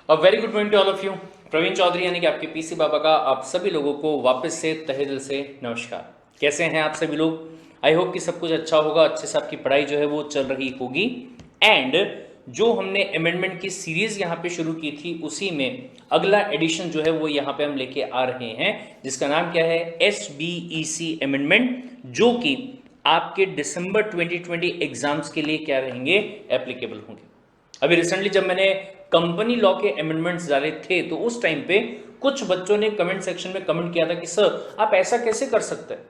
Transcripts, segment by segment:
A very good morning to all of you. Praveen Chaudhary यानी कि आपके पीसी बाबा का आप सभी लोगों को वापस से तहे दिल से नमस्कार। कैसे हैं आप सभी लोग? आई होप कि सब कुछ अच्छा होगा, अच्छे से आपकी पढ़ाई जो है वो चल रही होगी। एंड जो हमने अमेंडमेंट की सीरीज यहाँ पे शुरू की थी उसी में अगला एडिशन जो है वो यहाँ पे हम लेके आ रहे हैं, जिसका नाम क्या है, SBEC अमेंडमेंट, जो कि आपके दिसंबर 2020 एग्जाम्स के लिए क्या रहेंगे, एप्लीकेबल होंगे। अभी रिसेंटली जब मैंने कंपनी लॉ के अमेंडमेंट्स डाले थे तो उस टाइम पे कुछ बच्चों ने कमेंट सेक्शन में कमेंट किया था कि सर आप ऐसा कैसे कर सकते हैं,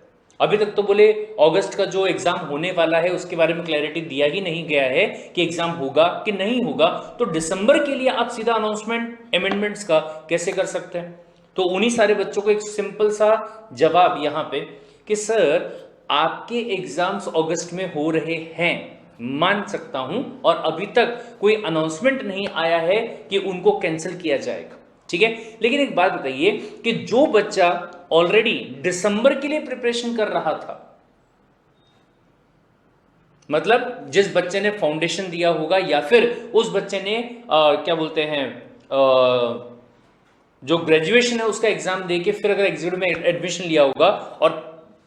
अभी तक तो बोले अगस्त का जो एग्जाम होने वाला है उसके बारे में क्लैरिटी दिया ही नहीं गया है कि एग्जाम होगा कि नहीं होगा, तो दिसंबर के लिए आप सीधा अनाउंसमेंट अमेंडमेंट्स का कैसे कर सकते हैं। तो उन्हीं सारे बच्चों को एक सिंपल सा जवाब यहां पे कि सर आपके एग्जाम्स अगस्त में हो रहे हैं, मान सकता हूं, और अभी तक कोई अनाउंसमेंट नहीं आया है कि उनको कैंसिल किया जाएगा, ठीक है। लेकिन एक बात बताइए कि जो बच्चा ऑलरेडी दिसंबर के लिए प्रिपरेशन कर रहा था, मतलब जिस बच्चे ने फाउंडेशन दिया होगा या फिर उस बच्चे ने क्या बोलते हैं जो ग्रेजुएशन है उसका एग्जाम देके फिर अगर एग्जीक्यूटिव में एडमिशन लिया होगा और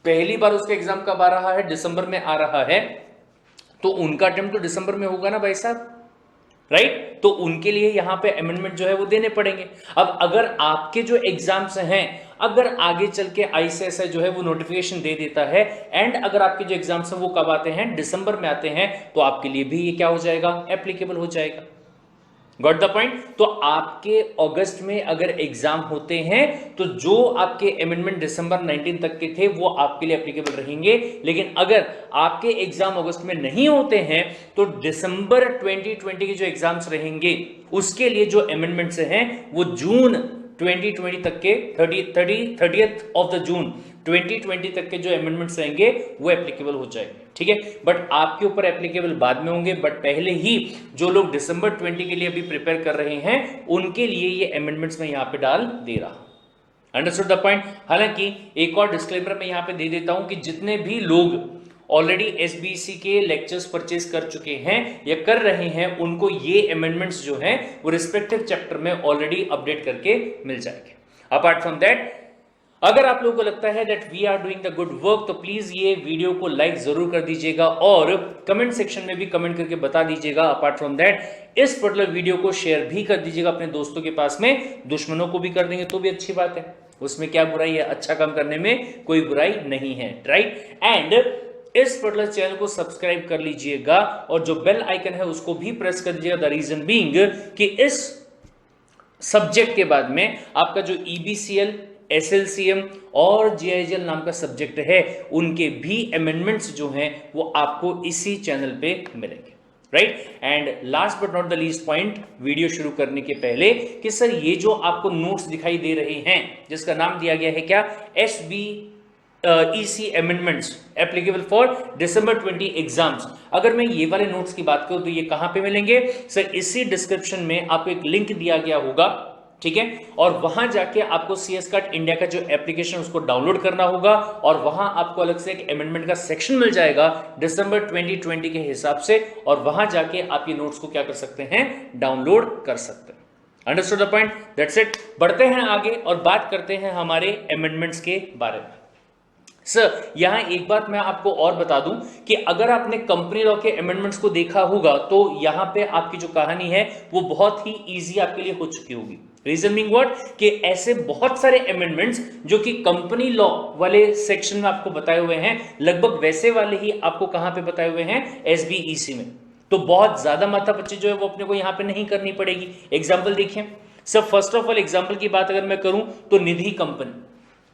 पहली बार उसका एग्जाम कब आ रहा है, दिसंबर में आ रहा है, तो उनका अटेम्प्ट तो दिसंबर में होगा ना भाई साहब, राइट। तो उनके लिए यहां पे अमेंडमेंट जो है वो देने पड़ेंगे। अब अगर आपके जो एग्जाम्स हैं, अगर आगे चल के आईसीएसआई जो है वो नोटिफिकेशन दे देता है एंड अगर आपके जो एग्जाम्स हैं वो कब आते हैं, दिसंबर में आते हैं, तो आपके लिए भी ये क्या हो जाएगा, एप्लीकेबल हो जाएगा। Got the point. तो आपके अगस्त में अगर एग्जाम होते हैं तो जो आपके अमेंडमेंट दिसंबर 19 तक के थे वो आपके लिए एप्लीकेबल रहेंगे, लेकिन अगर आपके एग्जाम अगस्त में नहीं होते हैं तो दिसंबर 2020 के जो एग्जाम्स रहेंगे उसके लिए जो अमेंडमेंट्स हैं वो जून 2020 तक के 30th ऑफ द जून 2020 तक के जो अमेंडमेंट्स रहेंगे वो एप्लीकेबल हो जाएंगे, ठीक है। बट आपके ऊपर एप्लीकेबल बाद में होंगे, बट पहले ही जो लोग दिसंबर 20 के लिए अभी प्रिपेयर कर रहे हैं उनके लिए ये अमेंडमेंट्स मैं यहां पे डाल दे रहा हूं। Understood the point. हालांकि एक और डिस्क्लेमर मैं यहां पे दे देता हूं कि जितने भी लोग ऑलरेडी एसबीसी के लेक्चर्स परचेज कर चुके हैं या कर रहे हैं उनको ये अमेंडमेंट्स जो हैं वो रिस्पेक्टिव चैप्टर में ऑलरेडी अपडेट करके मिल जाएंगे। अपार्ट फ्रॉम दैट, अगर आप लोगों को लगता है that we are doing the good work तो प्लीज ये वीडियो को लाइक जरूर कर दीजिएगा और कमेंट सेक्शन में भी कमेंट करके बता दीजिएगा। अपार्ट फ्रॉम दैट इस पर्टिकुलर वीडियो को शेयर भी कर दीजिएगा अपने दोस्तों के पास में, दुश्मनों को भी कर देंगे तो भी अच्छी बात है, उसमें क्या बुराई है, अच्छा काम करने में कोई बुराई नहीं है, राइट। एंड इस पर्टिकुलर चैनल को सब्सक्राइब कर लीजिएगा और जो बेल आइकन है उसको भी प्रेस कर दीजिएगा। द रीजन बीइंग कि इस सब्जेक्ट के बाद में आपका जो ईबीसीएल, एसएलसीएम और जीआईजीएल नाम का सब्जेक्ट है उनके भी अमेंडमेंट्स जो हैं वो आपको इसी चैनल पे मिलेंगे, right. And last but not the least point, video शुरू करने के पहले कि सर ये जो आपको नोट्स दिखाई दे रहे हैं जिसका नाम दिया गया है क्या, EC amendments applicable for December 20 exams, अगर मैं ये वाले नोट्स की बात करूं तो ये कहां पे मिलेंगे सर, इसी डिस्क्रिप्शन में आपको एक लिंक दिया गया होगा, ठीक है, और वहां जाके आपको CS कार्ड इंडिया का जो एप्लीकेशन उसको डाउनलोड करना होगा और वहां आपको अलग से एक अमेंडमेंट का सेक्शन मिल जाएगा दिसंबर 2020 के हिसाब से, और वहां जाके आप ये नोट्स को क्या कर सकते हैं, डाउनलोड कर सकते हैं। Understood the point, that's it. बढ़ते हैं आगे और बात करते हैं हमारे अमेंडमेंट्स के बारे में। सर यहां एक बात मैं आपको और बता दूं कि अगर आपने कंपनी लॉ के अमेंडमेंट्स को देखा होगा तो यहां पे आपकी जो कहानी है वो बहुत ही इजी आपके लिए हो चुकी होगी। रीजन बीइंग व्हाट, कि ऐसे बहुत सारे अमेंडमेंट्स जो कि कंपनी लॉ वाले सेक्शन में आपको बताए हुए हैं, लगभग वैसे वाले ही आपको कहां पे बताए हुए हैं, SBEC में। तो बहुत ज्यादा माथापच्ची जो है वो अपने को यहां पे नहीं करनी पड़ेगी। एग्जाम्पल देखिए sir, first of all example की बात अगर मैं करूं तो निधि कंपनी,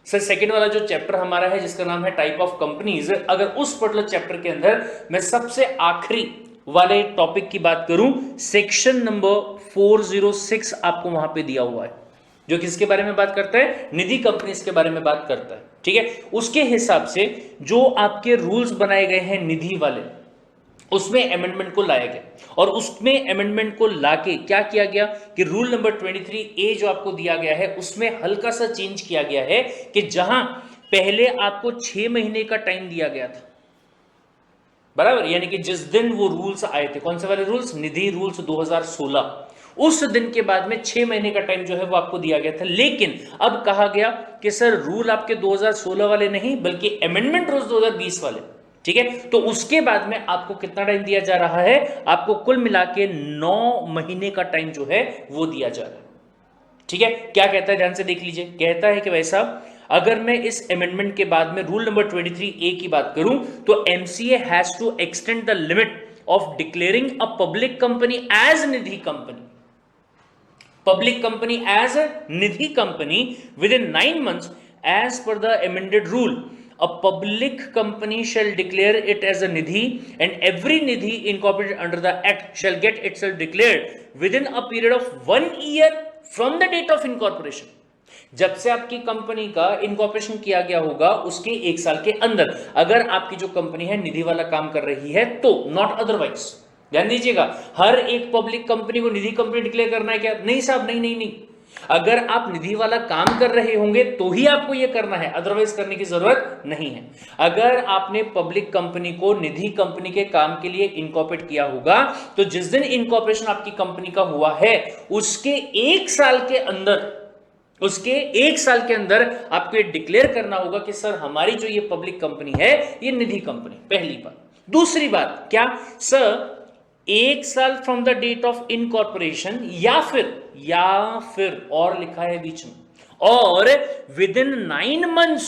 सर सेकेंड वाला जो चैप्टर हमारा है जिसका नाम है टाइप ऑफ कंपनीज, अगर उस पर्टिकुलर चैप्टर के अंदर मैं सबसे आखिरी वाले टॉपिक की बात करूं, सेक्शन नंबर 406 आपको वहां पे दिया हुआ है जो किसके बारे में बात करता है, निधि कंपनीज के बारे में बात करता है, ठीक है। उसके हिसाब से जो आपके रूल्स बनाए गए हैं निधि वाले उसमें अमेंडमेंट को लाया गया और उसमें अमेंडमेंट को लाके क्या किया गया कि रूल नंबर 23A जो आपको दिया गया है उसमें हल्का सा चेंज किया गया है कि जहां पहले आपको 6 महीने का टाइम दिया गया था, बराबर, यानी कि जिस दिन वो रूल्स आए थे, कौन से वाले रूल्स, निधि रूल्स 2016, उस दिन के बाद में 6 महीने का टाइम जो है वो आपको दिया गया था। लेकिन अब कहा गया कि सर रूल आपके 2016 वाले नहीं बल्कि अमेंडमेंट रूल्स 2020 वाले, ठीक है, तो उसके बाद में आपको कितना टाइम दिया जा रहा है, आपको कुल मिला के 9 महीने का टाइम जो है वो दिया जा रहा है। ठीक है, क्या कहता है ध्यान से देख लीजिए, कहता है कि भाई साहब अगर मैं इस अमेंडमेंट के बाद में रूल नंबर 23A की बात करूं तो MCA has to extend the limit of declaring a public company as Nidhi company, public company as a nidhi company within 9 months as per the amended rule. A public company shall declare it as a nidhi and every nidhi incorporated under the act shall get itself declared within a period of 1 year from the date of incorporation. जब से आपकी company का incorporation किया गया होगा उसके 1 साल के अंदर अगर आपकी जो कंपनी है निधि वाला काम कर रही है तो, नॉट अदरवाइज। ध्यान दीजिएगा, हर एक पब्लिक कंपनी को निधि कंपनी डिक्लेयर करना है क्या? नहीं साहब, नहीं नहीं नहीं। अगर आप निधि वाला काम कर रहे होंगे तो ही आपको यह करना है, अदरवाइज करने की जरूरत नहीं है। अगर आपने पब्लिक कंपनी को निधि कंपनी के काम के लिए इनकॉर्पोरेट किया होगा तो जिस दिन इनकॉर्पोरेशन आपकी कंपनी का हुआ है उसके 1 साल के अंदर, उसके 1 साल के अंदर आपको ये डिक्लेयर करना होगा कि सर हमारी जो ये पब्लिक कंपनी है ये निधि कंपनी। पहली बात। दूसरी बात क्या सर, 1 साल from the date of incorporation या फिर और लिखा है बीच में, और within 9 months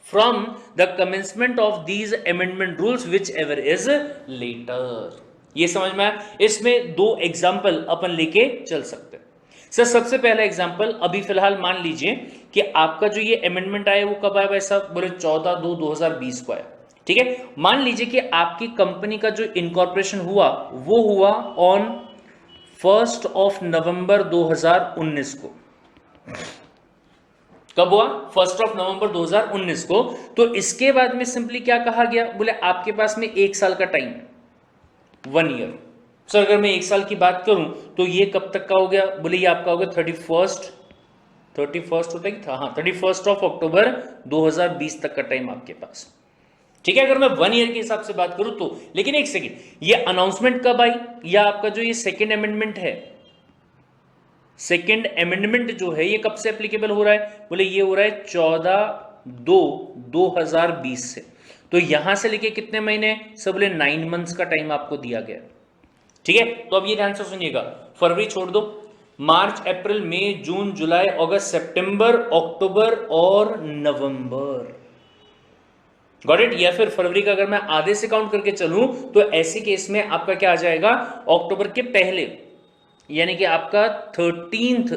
from the commencement of these amendment rules whichever is later. ये समझ में आया? इसमें 2 एग्जाम्पल अपन लेके चल सकते हैं। सर सबसे पहला एग्जाम्पल, अभी फिलहाल मान लीजिए कि आपका जो ये अमेंडमेंट आया वो कब आया भाई साहब? बोले 14/2/2020 को आया। ठीक है, मान लीजिए कि आपकी कंपनी का जो इनकॉर्पोरेशन हुआ वो हुआ ऑन 1 नवंबर 2019 को। कब हुआ? 1 नवंबर 2019 को। तो इसके बाद में सिंपली क्या कहा गया, बोले आपके पास में 1 साल का टाइम है, 1 ईयर। सर अगर मैं 1 साल की बात करूं तो ये कब तक का हो गया? बोले ये आपका हो गया 31 होता है कि था, हाँ 31 अक्टूबर 2020 तक का टाइम आपके पास। ठीक है, अगर मैं 1 ईयर के हिसाब से बात करूं तो। लेकिन एक सेकेंड, ये अनाउंसमेंट कब आई? या आपका जो ये सेकेंड अमेंडमेंट है, सेकेंड अमेंडमेंट जो है ये कब से एप्लीकेबल हो रहा है? बोले ये हो रहा है 14/2/2020 से। तो यहां से लेके कितने महीने? सब बोले 9 months का टाइम आपको दिया गया। ठीक है, तो अब ये ध्यान से सुनिएगा, फरवरी छोड़ दो, मार्च, अप्रैल, मई, जून, जुलाई, अगस्त, सितंबर, अक्टूबर और नवंबर। Got it? या फिर फरवरी का अगर मैं आधे से काउंट करके चलूं तो ऐसे केस में आपका क्या आ जाएगा, अक्टूबर के पहले, यानी कि आपका 13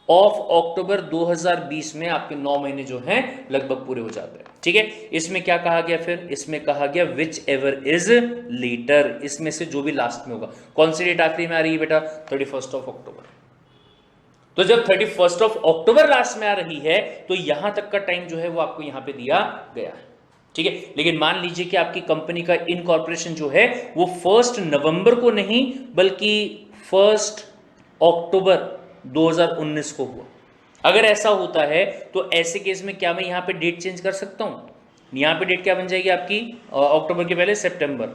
अक्टूबर 2020 में आपके 9 महीने जो हैं लगभग पूरे हो जाते हैं। ठीक है, इसमें क्या कहा गया? फिर इसमें कहा गया विच एवर इज लेटर, इसमें से जो भी लास्ट में होगा। कौन सी डेट आखिरी में आ रही है बेटा? 31 अक्टूबर। तो जब 31 अक्टूबर लास्ट में आ रही है तो यहां तक का टाइम जो है वो आपको यहां पे दिया गया है। ठीक है, लेकिन मान लीजिए कि आपकी कंपनी का इनकॉर्पोरेशन जो है वो 1 नवंबर को नहीं बल्कि 1 अक्टूबर 2019 को हुआ। अगर ऐसा होता है तो ऐसे केस में क्या मैं यहां पे डेट चेंज कर सकता हूं? यहां पे डेट क्या बन जाएगी आपकी? अक्टूबर के पहले सितंबर,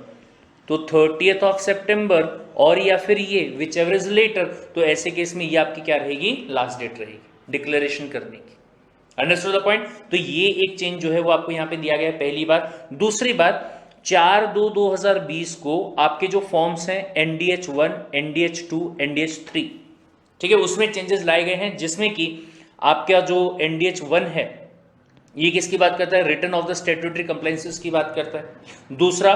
तो 30 सितंबर, और या फिर ये विच एवर इज लेटर, तो ऐसे केस में ये आपकी क्या रहेगी? लास्ट डेट रहेगी डिक्लेरेशन करने की। Understood the point? तो ये एक चेंज जो है वो आपको यहां पे दिया गया है, पहली बात। दूसरी बात, 4/2/2020 को आपके जो फॉर्म्स हैं NDH1, NDH2, NDH3, ठीक है, उसमें चेंजेस लाए गए हैं, जिसमें कि आपका जो NDH1 है ये किसकी बात करता है? Return of the statutory compliances की बात करता है। दूसरा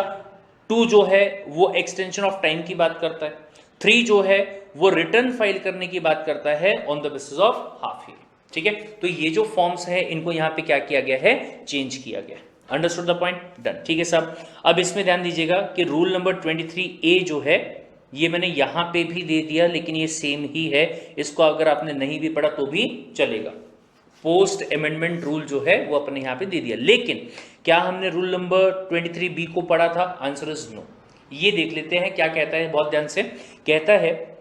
2 जो है वो एक्सटेंशन ऑफ टाइम की बात करता है। 3 जो है वो रिटर्न फाइल करने की बात करता है on the basis of half year. ठीक है, तो ये जो फॉर्म्स है इनको यहां पे क्या किया गया है? चेंज किया गया। Understood the point? डन। ठीक है साहब, अब इसमें ध्यान दीजिएगा कि रूल नंबर 23A जो है ये मैंने यहां पे भी दे दिया, लेकिन ये सेम ही है, इसको अगर आपने नहीं भी पढ़ा तो भी चलेगा। पोस्ट अमेंडमेंट रूल जो है वो अपने यहां पे दे दिया, लेकिन क्या हमने रूल नंबर 23B को पढ़ा था? Answer is no. ये देख लेते हैं क्या कहता है, बहुत ध्यान से। कहता है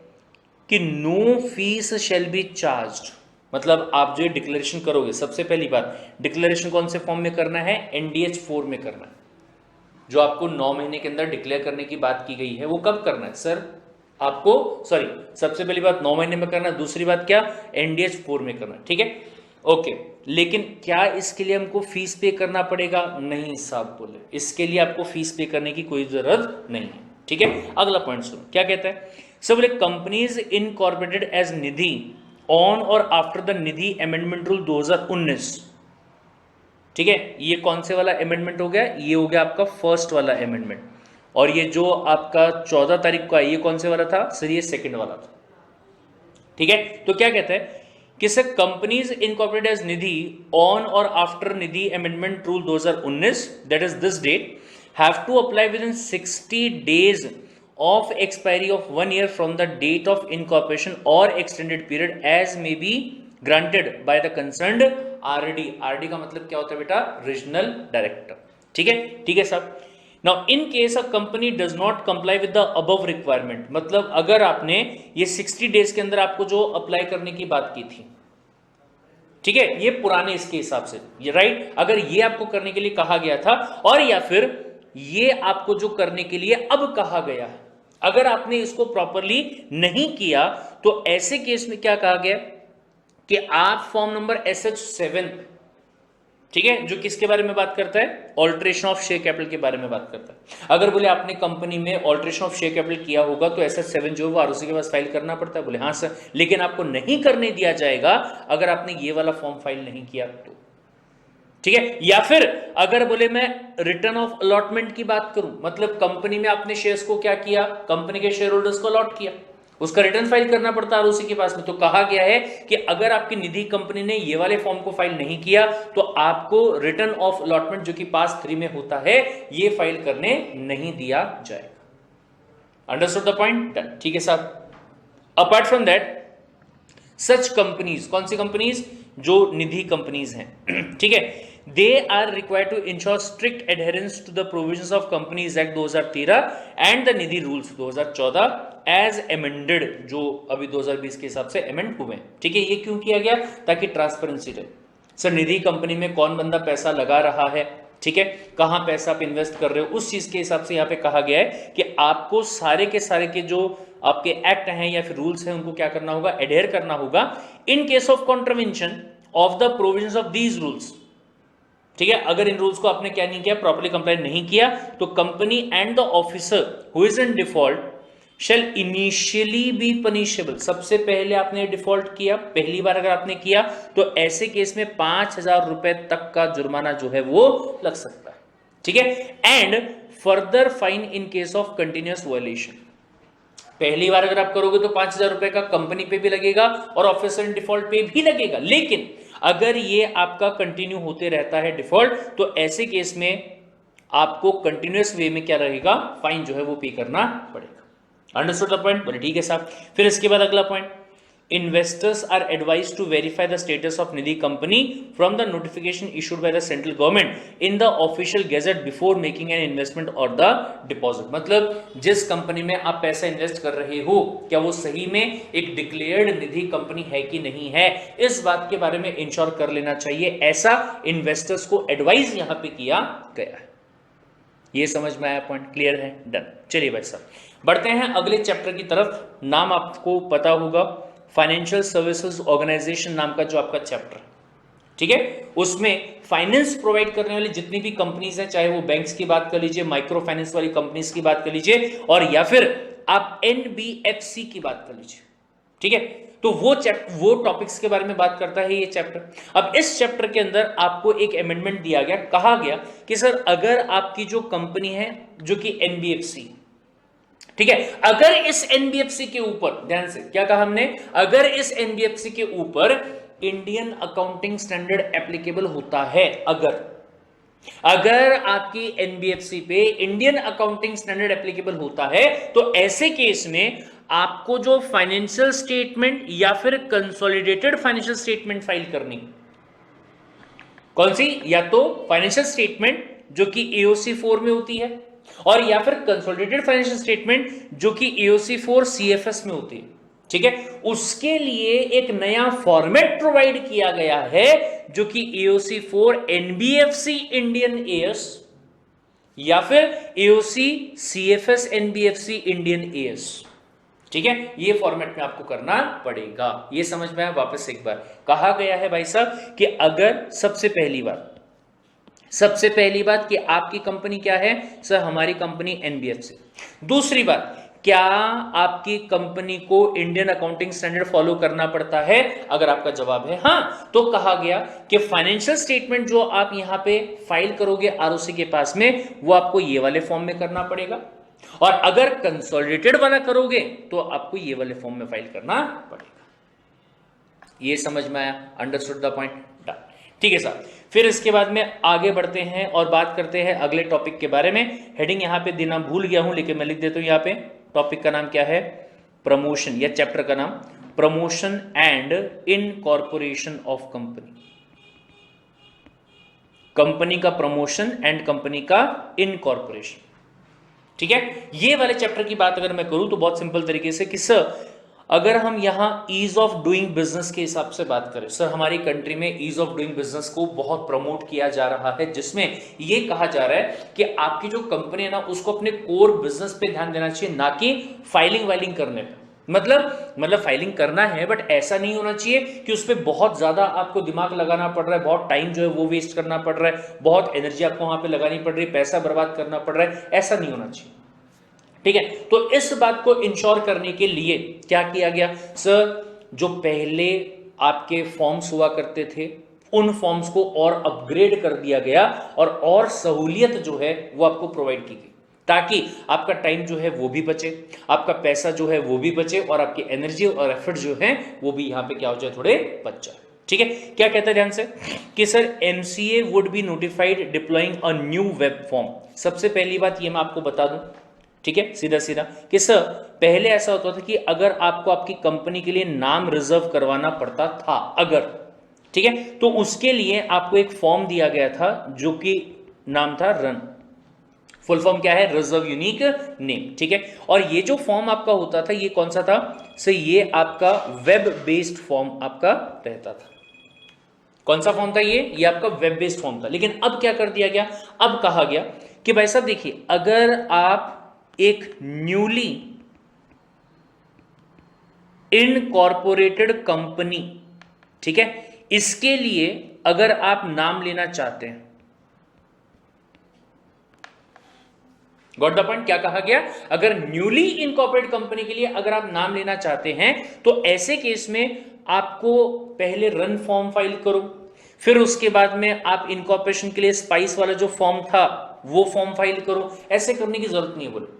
कि no fees shall be charged, मतलब आप जो डिक्लेरेशन करोगे, सबसे पहली बात डिक्लेरेशन कौन से फॉर्म में करना है? NDH4 में करना है। जो आपको 9 महीने के अंदर डिक्लेयर करने की बात की गई है वो कब करना है? सर आपको सॉरी, सबसे पहली बात 9 महीने में करना, दूसरी बात क्या, NDH 4 में करना, ठीक है, ओके। लेकिन क्या इसके लिए हमको फीस पे करना पड़ेगा? नहीं साहब बोले, इसके लिए आपको फीस पे करने की कोई जरूरत नहीं है, ठीक है। अगला पॉइंट सुनो क्या कहता है। सब बोले companies incorporated as Nidhi on or after the Nidhi amendment rule 2019, ठीक है। ये कौन से वाला अमेंडमेंट हो गया? ये हो गया आपका फर्स्ट वाला अमेंडमेंट। और ये जो आपका 14 तारीख को है, ये कौन से वाला था सर? ये सेकंड वाला था, ठीक है। तो क्या कहता है कि sir companies incorporated as Nidhi on or after Nidhi amendment rule 2019, that is this date, have to apply within 60 days of expiry of 1 year from the date of incorporation or extended period as may be granted by the concerned RD। RD का मतलब क्या होता है बेटा? Regional director, ठीक है, ठीक है साहब। Now in case a company does not comply with the above requirement, मतलब अगर आपने ये 60 डेज के अंदर आपको जो अप्लाई करने की बात की थी, ठीक है, ये पुराने इसके हिसाब से, ये राइट, अगर ये आपको करने के लिए कहा गया था और या फिर ये आपको जो करने के लिए अब कहा गया है, अगर आपने इसको प्रॉपरली नहीं किया तो ऐसे केस में क्या कहा गया कि आप फॉर्म नंबर SH7, ठीक है, जो किसके बारे में बात करता है? ऑल्ट्रेशन ऑफ शेयर कैपिटल के बारे में बात करता है। अगर बोले आपने कंपनी में ऑल्ट्रेशन ऑफ शेयर कैपिटल किया होगा तो SH7 जो है वो ROC के पास फाइल करना पड़ता है। बोले हाँ सर, लेकिन आपको नहीं करने दिया जाएगा अगर आपने ये वाला फॉर्म फाइल नहीं किया तो, ठीक है। या फिर अगर बोले मैं रिटर्न ऑफ अलॉटमेंट की बात करूं, मतलब कंपनी में आपने शेयर्स को क्या किया? कंपनी के शेयर होल्डर्स को अलॉट किया, उसका रिटर्न फाइल करना पड़ता है ROC के पास में। तो कहा गया है कि अगर आपकी निधि कंपनी ने ये वाले फॉर्म को फाइल नहीं किया तो आपको रिटर्न ऑफ अलॉटमेंट जो कि पास 3 में होता है ये फाइल करने नहीं दिया जाएगा। Understood the point? डन, ठीक है साहब। Apart from that such companies, कौन सी कंपनीज? जो निधि कंपनीज हैं, ठीक है, they are required to ensure strict adherence to the provisions of companies act 2013 and the Nidhi rules 2014 as amended, जो अभी 2020 के हिसाब से अमेंड हुए, ठीक है। ये क्यों किया गया? ताकि ट्रांसपेरेंसी रहे। सर निधि कंपनी में कौन बंदा पैसा लगा रहा है, ठीक है, कहां पैसा आप इन्वेस्ट कर रहे हो, उस चीज के हिसाब से यहां पे कहा गया है कि आपको सारे के जो आपके एक्ट हैं या फिर रूल्स हैं उनको क्या करना होगा? एडहेयर करना होगा। In case of contravention of the provisions of these rules, ठीक है, अगर इन रूल्स को आपने क्या नहीं किया, प्रॉपर्ली कंप्लाई नहीं किया, तो company and the officer who is in default shall initially be punishable. सबसे पहले आपने डिफॉल्ट किया, पहली बार अगर आपने किया तो ऐसे केस में 5,000 रुपए तक का जुर्माना जो है वो लग सकता है, ठीक है। And further fine in case of continuous violation. पहली बार अगर आप करोगे तो 5,000 रुपए का कंपनी पे भी लगेगा और ऑफिसर इन डिफॉल्ट पे भी लगेगा। लेकिन अगर ये आपका कंटिन्यू होते रहता है डिफॉल्ट, तो ऐसे केस में आपको कंटिन्यूअस वे में क्या रहेगा? फाइन जो है वो पे करना पड़ेगा। Understood the point? बोले ठीक है साहब। फिर इसके बाद अगला point, investors are advised to verify the status of Nidhi company from the notification issued by the central government in the official gazette before making an investment और द डिपॉजिट। मतलब जिस कंपनी में आप पैसा इन्वेस्ट कर रहे हो, क्या वो सही में एक डिक्लेयर्ड निधि कंपनी है कि नहीं है, इस बात के बारे में इंश्योर कर लेना चाहिए। ऐसा इन्वेस्टर्स को एडवाइज यहां पे किया गया है। ये समझ में आया पॉइंट? क्लियर है? डन। चलिए भाई साहब बढ़ते हैं अगले चैप्टर की तरफ। नाम आपको पता होगा, फाइनेंशियल सर्विसेज ऑर्गेनाइजेशन नाम का जो आपका चैप्टर, ठीक है, उसमें फाइनेंस प्रोवाइड करने वाली जितनी भी कंपनीज हैं, चाहे वो बैंक्स की बात कर लीजिए, माइक्रो फाइनेंस वाली कंपनीज की बात कर लीजिए, और या फिर आप NBFC की बात कर लीजिए, ठीक है, तो वो टॉपिक्स के बारे में बात करता है ये चैप्टर। अब इस चैप्टर के अंदर आपको एक अमेंडमेंट दिया गया, कहा गया कि सर अगर आपकी जो कंपनी है जो कि NBFC, ठीक है, अगर इस NBFC के ऊपर, ध्यान से क्या कहा हमने, अगर इस NBFC के ऊपर इंडियन अकाउंटिंग स्टैंडर्ड एप्लीकेबल होता है, अगर आपकी NBFC पे इंडियन अकाउंटिंग स्टैंडर्ड एप्लीकेबल होता है, तो ऐसे केस में आपको जो फाइनेंशियल स्टेटमेंट या फिर कंसोलिडेटेड फाइनेंशियल स्टेटमेंट फाइल करनी, कौन सी? या तो फाइनेंशियल स्टेटमेंट जो कि AOC 4 में होती है, और या फिर कंसोलिडेटेड फाइनेंशियल स्टेटमेंट जो कि AOC 4 CFS में होती है, ठीक है, उसके लिए एक नया फॉर्मेट प्रोवाइड किया गया है जो कि AOC 4 NBFC इंडियन AS या फिर AOC CFS NBFC Indian AS। ठीक है, ये फॉर्मेट में आपको करना पड़ेगा। ये समझ में आया? वापस एक बार कहा गया है भाई साहब कि अगर सबसे पहली बात कि आपकी कंपनी क्या है सर, हमारी कंपनी एनबीएफसी। दूसरी बात, क्या आपकी कंपनी को इंडियन अकाउंटिंग स्टैंडर्ड फॉलो करना पड़ता है? अगर आपका जवाब है हाँ, तो कहा गया कि फाइनेंशियल स्टेटमेंट जो आप यहां पे फाइल करोगे आरओसी के पास में, वो आपको ये वाले फॉर्म में करना पड़ेगा, और अगर कंसोलिडेटेड वाला करोगे तो आपको ये वाले फॉर्म में फाइल करना पड़ेगा। ये समझ में आया? Understood the point? ठीक है साहब। फिर इसके बाद में आगे बढ़ते हैं और बात करते हैं अगले टॉपिक के बारे में। हेडिंग यहां पे देना भूल गया हूं, लेकिन मैं लिख देता हूं यहां पे। टॉपिक का नाम क्या है? प्रमोशन, या चैप्टर का नाम promotion and incorporation of company. Company का प्रमोशन एंड कंपनी का इनकॉर्पोरेशन। ठीक है, ये वाले चैप्टर की बात अगर मैं करूं तो बहुत सिंपल तरीके से कि सर अगर हम यहां ईज ऑफ डूइंग बिजनेस के हिसाब से बात करें, सर हमारी कंट्री में ईज ऑफ डूइंग बिजनेस को बहुत प्रमोट किया जा रहा है, जिसमें यह कहा जा रहा है कि आपकी जो कंपनी है ना, उसको अपने कोर बिजनेस पे ध्यान देना चाहिए, ना कि फाइलिंग वाइलिंग करने पे। मतलब फाइलिंग करना है, बट ऐसा नहीं होना चाहिए कि उस पर बहुत ज्यादा आपको दिमाग लगाना पड़ रहा है, बहुत टाइम जो है वो वेस्ट करना पड़ रहा है, बहुत एनर्जी आपको वहां पे लगानी पड़ रही है, पैसा बर्बाद करना पड़ रहा है, ऐसा नहीं होना चाहिए। ठीक है, तो इस बात को इंश्योर करने के लिए क्या किया गया सर, जो पहले आपके फॉर्म्स हुआ करते थे उन फॉर्म्स को और अपग्रेड कर दिया गया, और सहूलियत जो है वो आपको प्रोवाइड की गई, ताकि आपका टाइम जो है वो भी बचे, आपका पैसा जो है वो भी बचे, और आपकी एनर्जी और एफर्ट जो है वो भी यहां पे क्या हो जाए, थोड़े बच जाए। ठीक है, क्या कहता है ध्यान से कि sir MCA would be notified deploying a new web form. सबसे पहली बात ये मैं आपको बता दूं, ठीक है, सीधा सीधा कि सर पहले ऐसा होता था कि अगर आपको आपकी कंपनी के लिए नाम रिजर्व करवाना पड़ता था, अगर, ठीक है, तो उसके लिए आपको एक फॉर्म दिया गया था जो कि नाम था रन। फुल फॉर्म क्या है? Reserve unique name. ठीक है, और ये जो फॉर्म आपका होता था ये कौन सा था सर? ये आपका वेब बेस्ड फॉर्म आपका रहता था। कौन सा फॉर्म था ये आपका वेब बेस्ड फॉर्म था। लेकिन अब क्या कर दिया गया, अब कहा गया कि भाई साहब देखिए, अगर आप एक न्यूली इनकॉर्पोरेटेड कंपनी, ठीक है, इसके लिए अगर आप नाम लेना चाहते हैं, गॉट द पॉइंट? क्या कहा गया, अगर न्यूली इनकॉर्पोरेटेड कंपनी के लिए अगर आप नाम लेना चाहते हैं तो ऐसे केस में आपको पहले रन फॉर्म फाइल करो, फिर उसके बाद में आप इनकॉर्पोरेशन के लिए स्पाइस वाला जो फॉर्म था वो फॉर्म फाइल करो। ऐसे करने की जरूरत नहीं है। बोलो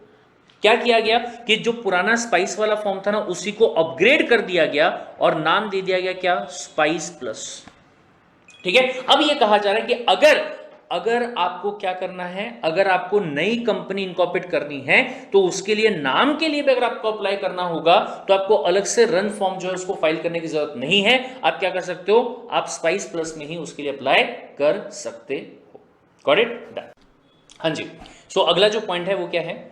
क्या किया गया कि जो पुराना स्पाइस वाला फॉर्म था ना, उसी को अपग्रेड कर दिया गया और नाम दे दिया गया क्या? Spice plus. ठीक है, अब यह कहा जा रहा है कि अगर आपको क्या करना है, अगर आपको नई कंपनी इनकॉर्पोरेट करनी है तो उसके लिए नाम के लिए भी अगर आपको अप्लाई करना होगा तो आपको अलग से रन फॉर्म जो है उसको फाइल करने की जरूरत नहीं है। आप क्या कर सकते हो, आप स्पाइस प्लस में ही उसके लिए अप्लाई कर सकते हो। Got it? डन। हाँ जी। सो अगला जो पॉइंट है वो क्या है?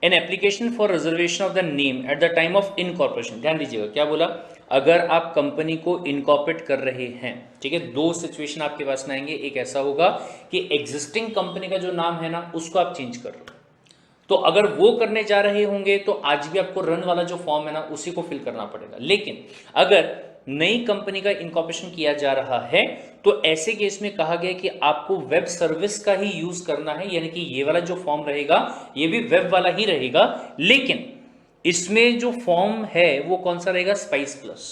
An application for reservation of the name at the time of incorporation. ध्यान दीजिएगा क्या बोला, अगर आप कंपनी को इनकॉर्पोरेट कर रहे हैं, ठीक है, दो सिचुएशन आपके पास में आएंगे। एक ऐसा होगा कि एग्जिस्टिंग कंपनी का जो नाम है ना उसको आप चेंज कर लो, तो अगर वो करने जा रहे होंगे तो आज भी आपको रन वाला जो फॉर्म है ना उसी को फिल करना पड़ेगा। लेकिन अगर नई कंपनी का इनकॉर्पोरेशन किया जा रहा है तो ऐसे केस में कहा गया कि आपको वेब सर्विस का ही यूज करना है, यानी कि ये वाला जो फॉर्म रहेगा ये भी वेब वाला ही रहेगा, लेकिन इसमें जो फॉर्म है वो कौन सा रहेगा? Spice plus.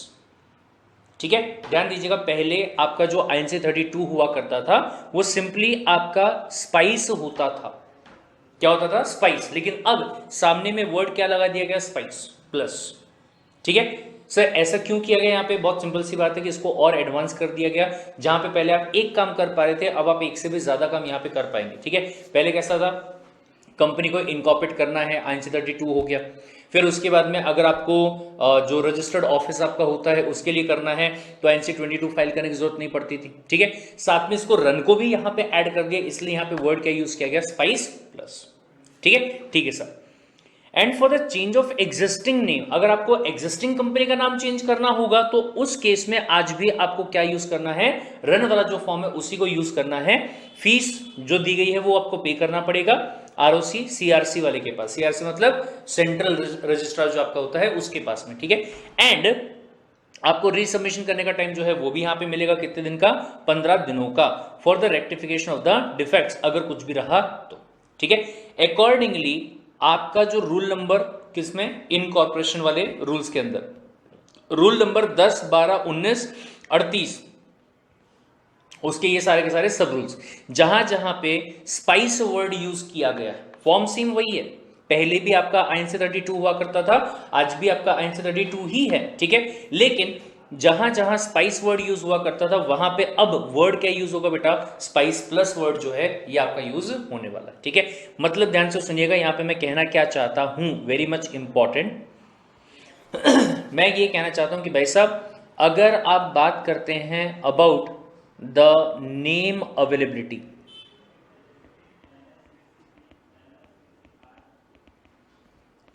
ठीक है, ध्यान दीजिएगा, पहले आपका जो INC 32 हुआ करता था वो सिंपली आपका स्पाइस होता था। क्या होता था? स्पाइस। लेकिन अब सामने में वर्ड क्या लगा दिया गया? Spice plus. ठीक है सर, ऐसा क्यों किया गया? यहाँ पे बहुत सिंपल सी बात है कि इसको और एडवांस कर दिया गया। जहां पे पहले आप एक काम कर पा रहे थे, अब आप एक से भी ज्यादा काम यहाँ पे कर पाएंगे। ठीक है, पहले कैसा था, कंपनी को इनकॉर्पोरेट करना है, INC 32 हो गया। फिर उसके बाद में अगर आपको जो रजिस्टर्ड ऑफिस आपका होता है उसके लिए करना है तो INC 22 फाइल करने की जरूरत नहीं पड़ती थी। ठीक है, साथ में इसको रन को भी यहाँ पे ऐड कर दिया, इसलिए यहाँ पे वर्ड क्या यूज किया गया? Spice plus. ठीक है, ठीक है sir. And for the change of existing name, अगर आपको एग्जिस्टिंग कंपनी का नाम चेंज करना होगा तो उस केस में आज भी आपको क्या यूज करना है? रन वाला जो फॉर्म है उसी को यूज करना है। फीस जो दी गई है वो आपको पे करना पड़ेगा, आरओसी सीआरसी वाले के पास, सीआरसी मतलब सेंट्रल रजिस्ट्रार जो आपका होता है उसके पास में, ठीक है। एंड आपको रीसबमिशन करने का टाइम जो है वो भी यहां पे मिलेगा, कितने दिन का, 15 दिनों का, for the rectification of the defects, अगर कुछ भी रहा तो, ठीक है। अकॉर्डिंगली आपका जो रूल नंबर किसमें, इनकॉर्पोरेशन वाले रूल्स के अंदर, रूल नंबर 10, 12, 19, 38, उसके ये सारे के सारे सब रूल्स, जहां जहां पे स्पाइस वर्ड यूज किया गया है, फॉर्म सेम वही है, पहले भी आपका INC 32 हुआ करता था, आज भी आपका INC 32 ही है, ठीक है। लेकिन जहां जहां स्पाइस वर्ड यूज हुआ करता था वहां पे अब वर्ड क्या यूज होगा बेटा, स्पाइस प्लस वर्ड जो है ये आपका यूज होने वाला है, ठीक है। मतलब ध्यान से सुनिएगा, यहां पे मैं कहना क्या चाहता हूं, वेरी मच इंपॉर्टेंट। मैं ये कहना चाहता हूं कि भाई साहब, अगर आप बात करते हैं अबाउट द नेम अवेलेबिलिटी,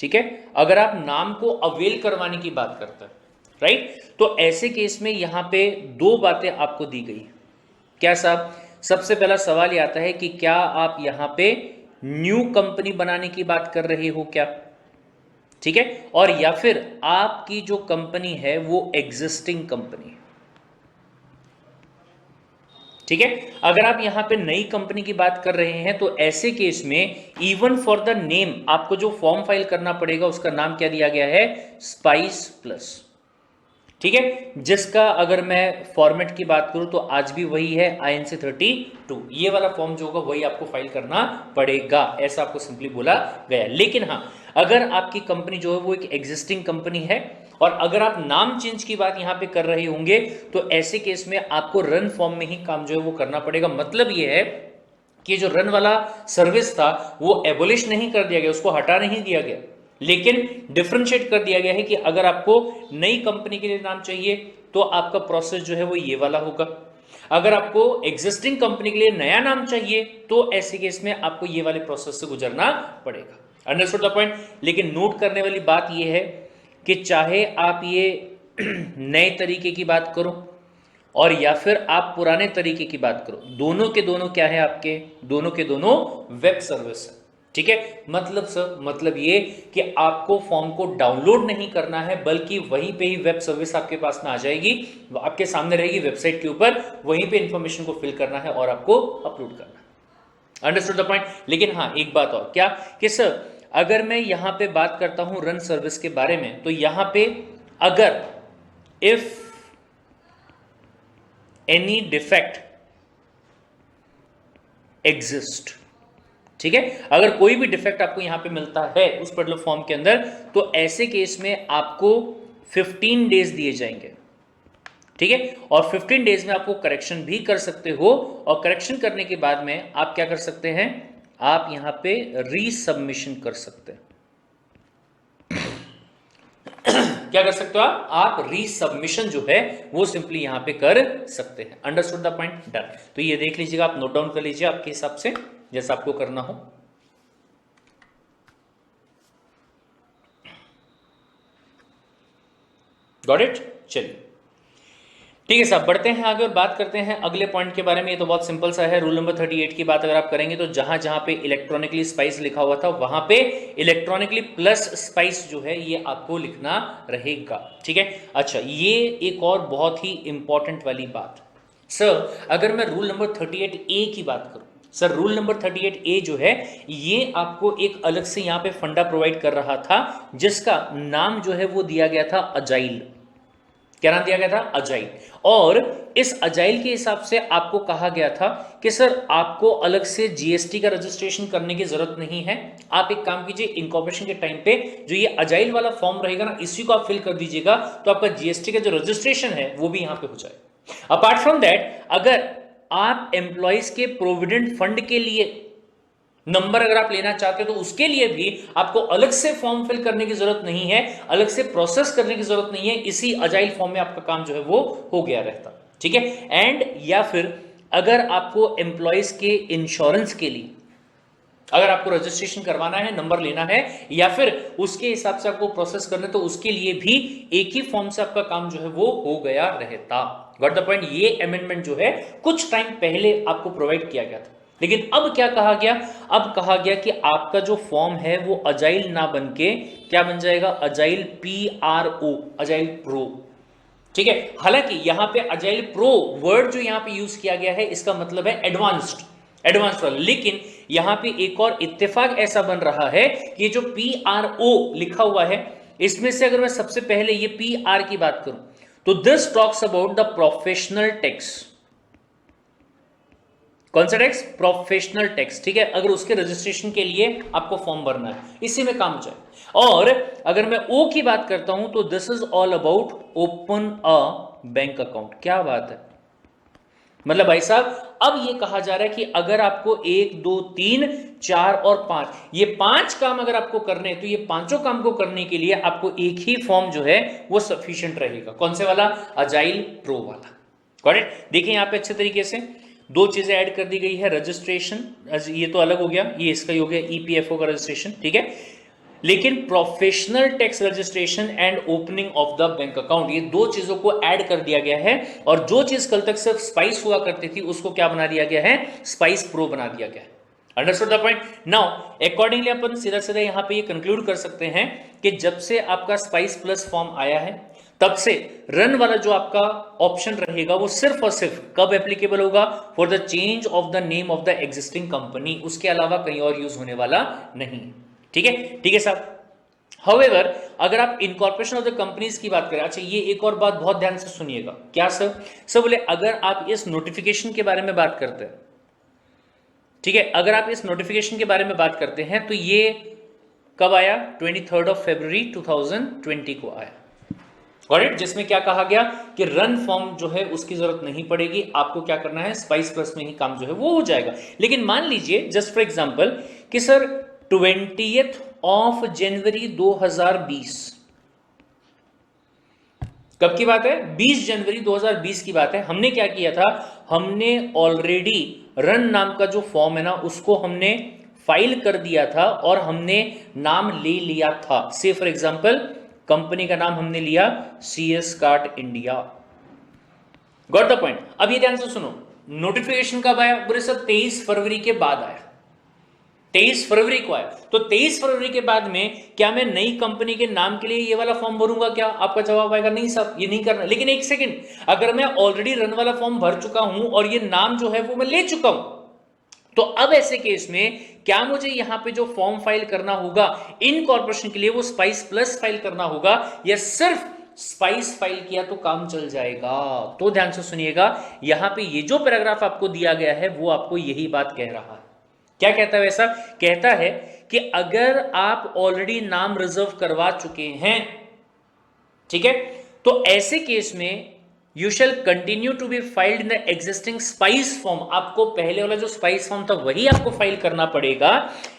ठीक है, अगर आप नाम को अवेल करवाने की बात करते हैं, राइट, तो ऐसे केस में यहां पे दो बातें आपको दी गई। क्या साहब, सबसे पहला सवाल यह आता है कि क्या आप यहां पे न्यू कंपनी बनाने की बात कर रहे हो क्या, ठीक है, और या फिर आपकी जो कंपनी है वो एग्जिस्टिंग कंपनी है, ठीक है। अगर आप यहां पे नई कंपनी की बात कर रहे हैं तो ऐसे केस में इवन फॉर द नेम आपको जो फॉर्म फाइल करना पड़ेगा उसका नाम क्या दिया गया है, स्पाइस प्लस, ठीक है, जिसका अगर मैं फॉर्मेट की बात करूं तो आज भी वही है INC 32, ये वाला फॉर्म जो होगा वही आपको फाइल करना पड़ेगा, ऐसा आपको सिंपली बोला गया। लेकिन हाँ, अगर आपकी कंपनी जो है वो एक एग्जिस्टिंग कंपनी है और अगर आप नाम चेंज की बात यहां पे कर रहे होंगे तो ऐसे केस में आपको रन फॉर्म में ही काम जो है वो करना पड़ेगा। मतलब ये है कि जो रन वाला सर्विस था वो एबोलिश नहीं कर दिया गया, उसको हटा नहीं दिया गया, लेकिन डिफरेंशिएट कर दिया गया है कि अगर आपको नई कंपनी के लिए नाम चाहिए तो आपका प्रोसेस जो है वो ये वाला होगा, अगर आपको एग्जिस्टिंग कंपनी के लिए नया नाम चाहिए तो ऐसे केस में आपको ये वाले प्रोसेस से गुजरना पड़ेगा। Understood the point. लेकिन नोट करने वाली बात ये है कि चाहे आप ये नए तरीके की बात करो और या फिर आप पुराने तरीके की बात करो, दोनों के दोनों क्या है आपके, दोनों के दोनों वेब सर्विस है, ठीक है। मतलब सर, मतलब ये कि आपको फॉर्म को डाउनलोड नहीं करना है बल्कि वहीं पे ही वेब सर्विस आपके पास में आ जाएगी, आपके सामने रहेगी वेबसाइट के ऊपर, वहीं पे इंफॉर्मेशन को फिल करना है और आपको अपलोड करना है। Understood the point. लेकिन हाँ, एक बात और, क्या कि सर अगर मैं यहां पे बात करता हूं रन सर्विस के बारे में तो यहां पे अगर इफ एनी डिफेक्ट एग्जिस्ट, ठीक है, अगर कोई भी डिफेक्ट आपको यहां पे मिलता है उस पर्टिकुलर फॉर्म के अंदर तो ऐसे केस में आपको 15 डेज दिए जाएंगे, ठीक है, और 15 डेज में आपको करेक्शन भी कर सकते हो और करेक्शन करने के बाद में आप क्या कर सकते हैं, आप यहां पे रीसबमिशन कर सकते हैं। क्या कर सकते हो आप रीसबमिशन जो है वो सिंपली यहां पे कर सकते हैं। Understood the point, done. तो ये देख लीजिएगा, आप नोट डाउन कर लीजिए आपके हिसाब से जैसा आपको करना हो। Got it. चलिए ठीक है साहब, बढ़ते हैं आगे और बात करते हैं अगले पॉइंट के बारे में। ये तो बहुत सिंपल सा है। रूल नंबर 38 की बात अगर आप करेंगे तो जहां जहां पे इलेक्ट्रॉनिकली स्पाइस लिखा हुआ था वहां पे इलेक्ट्रॉनिकली प्लस स्पाइस जो है ये आपको लिखना रहेगा, ठीक है। अच्छा, ये एक और बहुत ही इंपॉर्टेंट वाली बात सर, अगर मैं रूल नंबर 38A की बात करूं, सर रूल नंबर 38A जो है ये आपको एक अलग से यहां पे फंडा प्रोवाइड कर रहा था जिसका नाम जो है वो दिया गया था अजाइल। क्या नाम दिया गया था? अजाइल। और इस अजाइल के हिसाब से आपको कहा गया था कि सर आपको अलग से जीएसटी का रजिस्ट्रेशन करने की जरूरत नहीं है, आप एक काम कीजिए, इनकॉर्पोरेशन के टाइम पे जो ये अजाइल वाला फॉर्म रहेगा ना, इसी को आप फिल कर दीजिएगा तो आपका जीएसटी का जो रजिस्ट्रेशन है वो भी यहां पे हो जाए। अपार्ट फ्रॉम दैट, अगर आप एम्प्लॉइज के प्रोविडेंट फंड के लिए नंबर अगर आप लेना चाहते हो तो उसके लिए भी आपको अलग से फॉर्म फिल करने की जरूरत नहीं है, अलग से प्रोसेस करने की जरूरत नहीं है, इसी अजाइल फॉर्म में आपका काम जो है वो हो गया रहता, ठीक है। एंड या फिर अगर आपको एम्प्लॉइज के इंश्योरेंस के लिए अगर आपको रजिस्ट्रेशन करवाना है, नंबर लेना है या फिर उसके हिसाब से आपको प्रोसेस करना है तो उसके लिए भी एक ही फॉर्म से आपका काम जो है वो हो गया रहता। Got the point. ये अमेंडमेंट जो है कुछ टाइम पहले आपको प्रोवाइड किया गया था। लेकिन अब क्या कहा गया, अब कहा गया कि आपका जो फॉर्म है वो अजाइल ना बन के क्या बन जाएगा, अजाइल PRO, अजाइल प्रो। ठीक है, हालांकि यहां पे अजाइल प्रो वर्ड जो यहां पे यूज किया गया है इसका मतलब है एडवांस्ड वाला, लेकिन यहां पे एक और इत्तेफाक ऐसा बन रहा है कि जो PRO लिखा हुआ है इसमें से अगर मैं सबसे पहले ये PR की बात करूं तो this talks about the professional tax. कौन सा टैक्स, प्रोफेशनल टैक्स। ठीक है, अगर उसके रजिस्ट्रेशन के लिए आपको फॉर्म भरना है, इसी में काम जाए। और अगर मैं O की बात करता हूं तो this is all about open a bank account. क्या बात है, मतलब भाई साहब अब ये कहा जा रहा है कि अगर आपको 1 2 3 4 और 5 ये 5 काम अगर आपको करने हैं तो ये पांचों काम को करने के लिए आपको एक ही फॉर्म जो है वो सफिशिएंट रहेगा। कौन से वाला, अजाइल प्रो वाला। Got it. देखिए यहां पे अच्छे तरीके से दो चीजें ऐड कर दी गई है, रजिस्ट्रेशन, ये तो अलग हो गया, ये इसका ही हो गया EPFO का रजिस्ट्रेशन। ठीक है, लेकिन professional tax registration and opening of the bank account, ये दो चीजों को ऐड कर दिया गया है। और जो चीज कल तक सिर्फ स्पाइस हुआ करती थी उसको क्या बना दिया गया है, स्पाइस प्रो बना दिया गया है। Understood the point. Now accordingly अपन सीधा सीधा यहां पे ये कंक्लूड कर सकते हैं कि जब से आपका स्पाइस प्लस फॉर्म आया है तब से रन वाला जो आपका ऑप्शन रहेगा वो सिर्फ और सिर्फ कब एप्लीकेबल होगा, for the change of the name of the existing company, उसके अलावा कहीं और यूज होने वाला नहीं। ठीक है साहब। हाउएवर अगर आप इनकॉर्पोरेशन ऑफ द कंपनीज की बात करें, अच्छा ये एक और बात बहुत ध्यान से सुनिएगा। क्या सर, बोले अगर आप इस नोटिफिकेशन के बारे में बात करते हैं, ठीक है, अगर आप इस नोटिफिकेशन के बारे में बात करते हैं तो ये कब आया, 23 फरवरी 2020 को आया। ऑलराइट, जिसमें क्या कहा गया कि रन फॉर्म जो है उसकी जरूरत नहीं पड़ेगी, आपको क्या करना है, स्पाइस प्लस में ही काम जो है वो हो जाएगा। लेकिन मान लीजिए जस्ट फॉर एग्जांपल कि सर 20 जनवरी 2020, कब की बात है, 20 जनवरी 2020 की बात है। हमने क्या किया था, हमने ऑलरेडी रन नाम का जो फॉर्म है ना उसको हमने फाइल कर दिया था और हमने नाम ले लिया था। से फॉर एग्जांपल कंपनी का नाम हमने लिया CS cart India. Got the point. अब ये ध्यान से सुनो, नोटिफिकेशन कब आया, बोले सर 23 फरवरी के बाद आया, 23 फरवरी को आया। तो 23 फरवरी के बाद में क्या मैं नई कंपनी के नाम के लिए ये वाला फॉर्म भरूंगा क्या, आपका जवाब आएगा नहीं साहब ये नहीं करना। लेकिन एक सेकंड, अगर मैं ऑलरेडी रन वाला फॉर्म भर चुका हूं और ये नाम जो है वो मैं ले चुका हूं, तो अब ऐसे केस में क्या मुझे यहां पे जो फॉर्म फाइल करना होगा इनकॉर्पोरेशन के लिए वो स्पाइस प्लस फाइल करना होगा या सिर्फ स्पाइस फाइल किया तो काम चल जाएगा। तो ध्यान से सुनिएगा, यहां पे ये जो पैराग्राफ आपको दिया गया है वो आपको यही बात कह रहा है। क्या कहता है, वैसा कहता है कि अगर आप ऑलरेडी नाम रिजर्व करवा चुके हैं, ठीक है, तो ऐसे केस में you shall continue to be filed in the existing spice form. आपको पहले वाला जो स्पाइस फॉर्म था वही आपको फाइल करना पड़ेगा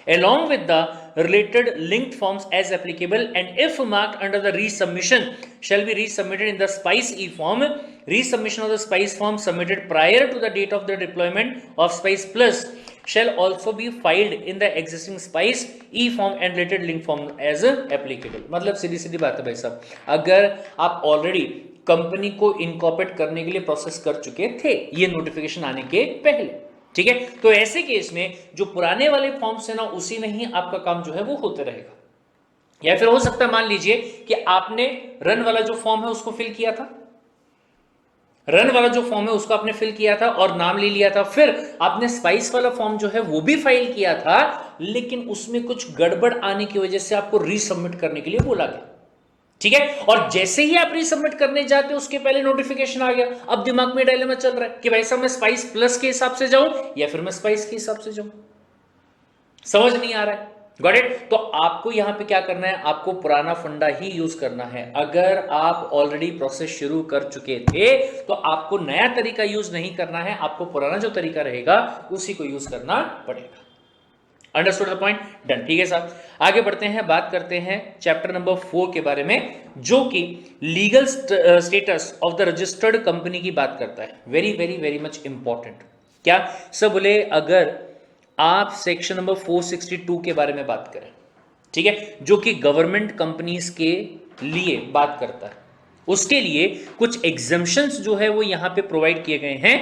along with the related linked forms as applicable, and if marked under the resubmission shall be resubmitted in the SPICE e-form. Resubmission of the SPICE form submitted prior to the date of the deployment of SPICE Plus shall also be filed in the existing SPICE e-form and related link form as applicable. मतलब सीधी सीधी बात है भाई साहब, अगर आप already company को incorporate करने के लिए प्रोसेस कर चुके थे ये नोटिफिकेशन आने के पहले, ठीक है, तो ऐसे केस में जो पुराने वाले फॉर्म्स है ना उसी में ही आपका काम जो है वो होते रहेगा। या फिर हो सकता है मान लीजिए कि आपने रन वाला जो फॉर्म है उसको फिल किया था, रन वाला जो फॉर्म है उसको आपने फिल किया था और नाम ले लिया था, फिर आपने स्पाइस वाला फॉर्म जो है वो भी फाइल किया था, लेकिन उसमें कुछ गड़बड़ आने की वजह से आपको रीसबमिट करने के लिए बोला गया, ठीक है, और जैसे ही आप रीसबमिट करने जाते हो उसके पहले नोटिफिकेशन आ गया। अब दिमाग में डायलेमा चल रहा है कि भाई साहब मैं स्पाइस प्लस के हिसाब से जाऊं या फिर मैं स्पाइस के हिसाब से जाऊं, समझ नहीं आ रहा है। Got it. तो आपको यहां पे क्या करना है, आपको पुराना फंडा ही यूज करना है। अगर आप ऑलरेडी प्रोसेस शुरू कर चुके थे तो आपको नया तरीका यूज नहीं करना है, आपको पुराना जो तरीका रहेगा उसी को यूज करना पड़ेगा। Understood the point, done. ठीक है साहब, आगे बढ़ते हैं, बात करते हैं चैप्टर नंबर 4 के बारे में, जो कि legal status of the registered company की बात करता है। Very very very much important. क्या सब बोले, अगर आप सेक्शन नंबर 462 के बारे में बात करें, ठीक है, जो कि गवर्नमेंट कंपनीज के लिए बात करता है, उसके लिए कुछ एग्जम्पशंस जो है वो यहां पे प्रोवाइड किए गए हैं।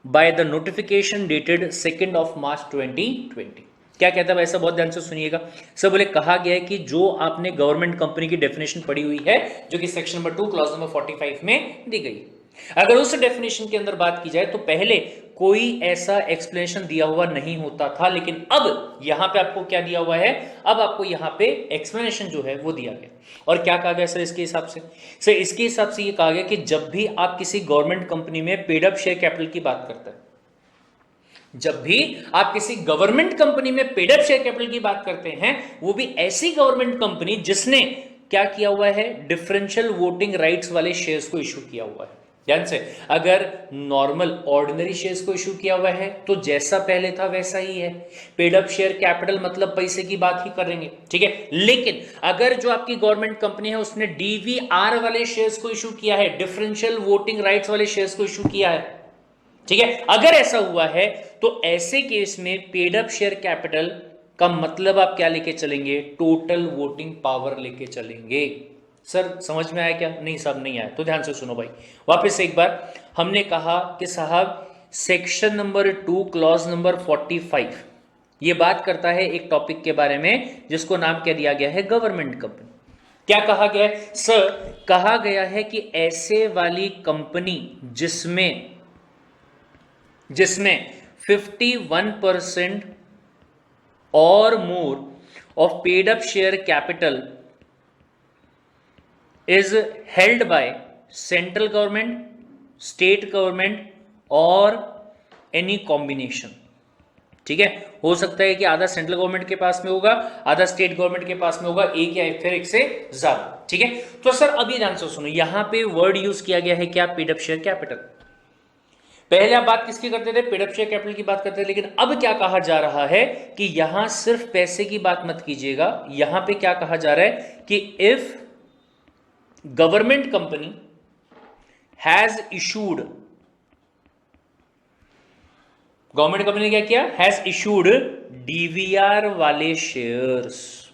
बाय द नोटिफिकेशन डेटेड 2 मार्च 2020। क्या कहता है ऐसा, बहुत ध्यान से सुनिएगा। सर बोले कहा गया है कि जो आपने गवर्नमेंट कंपनी की डेफिनेशन पढ़ी हुई है जो कि सेक्शन नंबर 2 क्लॉज नंबर 45 में दी गई, अगर उस डेफिनेशन के अंदर बात की जाए तो पहले कोई ऐसा एक्सप्लेनेशन दिया हुआ नहीं होता था, लेकिन अब यहां पे आपको क्या दिया हुआ है, अब आपको यहां पे एक्सप्लेनेशन जो है वो दिया गया। और क्या कहा गया सर इसके हिसाब से, सर इसके हिसाब से ये कहा गया कि जब भी आप किसी गवर्नमेंट कंपनी में पेड अप शेयर कैपिटल की बात करते हैं, जब भी आप किसी गवर्नमेंट कंपनी में पेड अप शेयर कैपिटल की बात करते हैं, वो भी ऐसी गवर्नमेंट कंपनी जिसने क्या किया हुआ है, डिफरेंशियल वोटिंग राइट्स वाले शेयर्स को इशू किया हुआ है। ध्यान से, अगर नॉर्मल ऑर्डिनरी शेयर्स को इशू किया हुआ है तो जैसा पहले था वैसा ही है, पेड अप शेयर कैपिटल मतलब पैसे की बात ही करेंगे, ठीक है। लेकिन अगर जो आपकी गवर्नमेंट कंपनी है उसने डीवीआर वाले शेयर्स को इशू किया है, डिफरेंशियल वोटिंग राइट्स वाले शेयर्स को इशू किया है, ठीक है, अगर ऐसा हुआ है तो ऐसे केस में पेड अप शेयर कैपिटल का मतलब आप क्या लेके चलेंगे, टोटल वोटिंग पावर लेके चलेंगे। सर समझ में आया क्या, नहीं साहब नहीं आया तो ध्यान से सुनो भाई, वापस एक बार। हमने कहा कि साहब सेक्शन नंबर 2 क्लॉज नंबर 45 ये बात करता है एक टॉपिक के बारे में जिसको नाम क्या दिया गया है, गवर्नमेंट कंपनी। क्या कहा गया है सर, कहा गया है कि ऐसे वाली कंपनी जिसमें 51% और more of paid up share capital is held by central government, state government और एनी कॉम्बिनेशन, ठीक है। हो सकता है कि आधा सेंट्रल गवर्नमेंट के पास में होगा, आधा स्टेट गवर्नमेंट के पास में होगा, एक या फिर एक से ज्यादा, ठीक है। तो सर अभी ध्यान से सुनो, यहां पे वर्ड यूज किया गया है क्या, पेड अप शेयर कैपिटल। पहले आप बात किसकी करते थे, पेड अप शेयर कैपिटल की बात करते थे, लेकिन अब क्या कहा जा रहा है कि यहां सिर्फ पैसे की बात मत कीजिएगा, यहां पे क्या कहा जा रहा है कि if government company has issued, government company ने क्या किया, हैज इशूड डीवीआर वाले शेयर्स,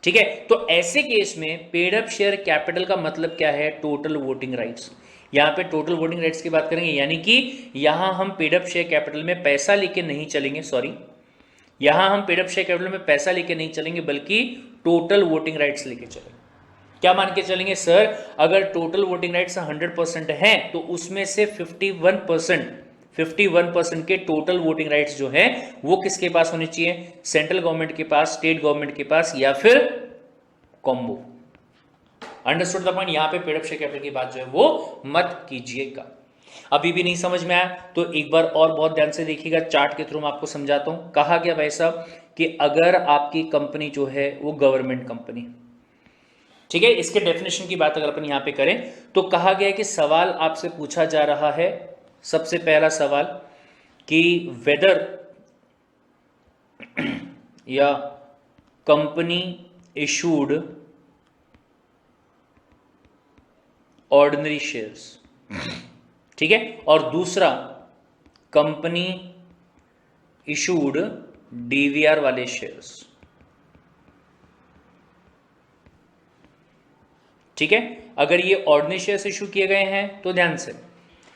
ठीक है। तो ऐसे केस में पेड अप शेयर कैपिटल का मतलब क्या है, टोटल वोटिंग राइट्स। यहां पे टोटल वोटिंग राइट्स की बात करेंगे, यानी कि यहां हम पेड अप शेयर कैपिटल में पैसा लेके नहीं चलेंगे, सॉरी, यहां हम पेड अप शेयर कैपिटल में पैसा लेके नहीं चलेंगे बल्कि टोटल वोटिंग राइट्स लेके चलेंगे। क्या मान के चलेंगे सर, अगर टोटल वोटिंग राइट्स 100% है तो उसमें से 51% के टोटल वोटिंग राइट्स जो है वो किसके पास होने चाहिए, सेंट्रल गवर्नमेंट के पास, स्टेट गवर्नमेंट के पास या फिर कॉम्बो। अंडरस्टूड द पॉइंट, यहां पे पेड अप शेयर कैपिटल की बात जो है वो मत कीजिएगा। अभी भी नहीं समझ में आया तो एक बार और बहुत ध्यान से देखिएगा, चार्ट के थ्रू मैं आपको समझाता हूं। कहा गया भाई साहब कि अगर आपकी कंपनी जो है वो गवर्नमेंट कंपनी, ठीक है, इसके डेफिनेशन की बात अगर अपन यहां पे करें तो कहा गया है कि सवाल आपसे पूछा जा रहा है, सबसे पहला सवाल कि वेदर या कंपनी इशूड ऑर्डिनरी शेयर्स, ठीक है, और दूसरा कंपनी इशूड डीवीआर वाले शेयर्स, ठीक है। अगर ये ऑर्डिनरी शेयर्स इशू किए गए हैं तो ध्यान से,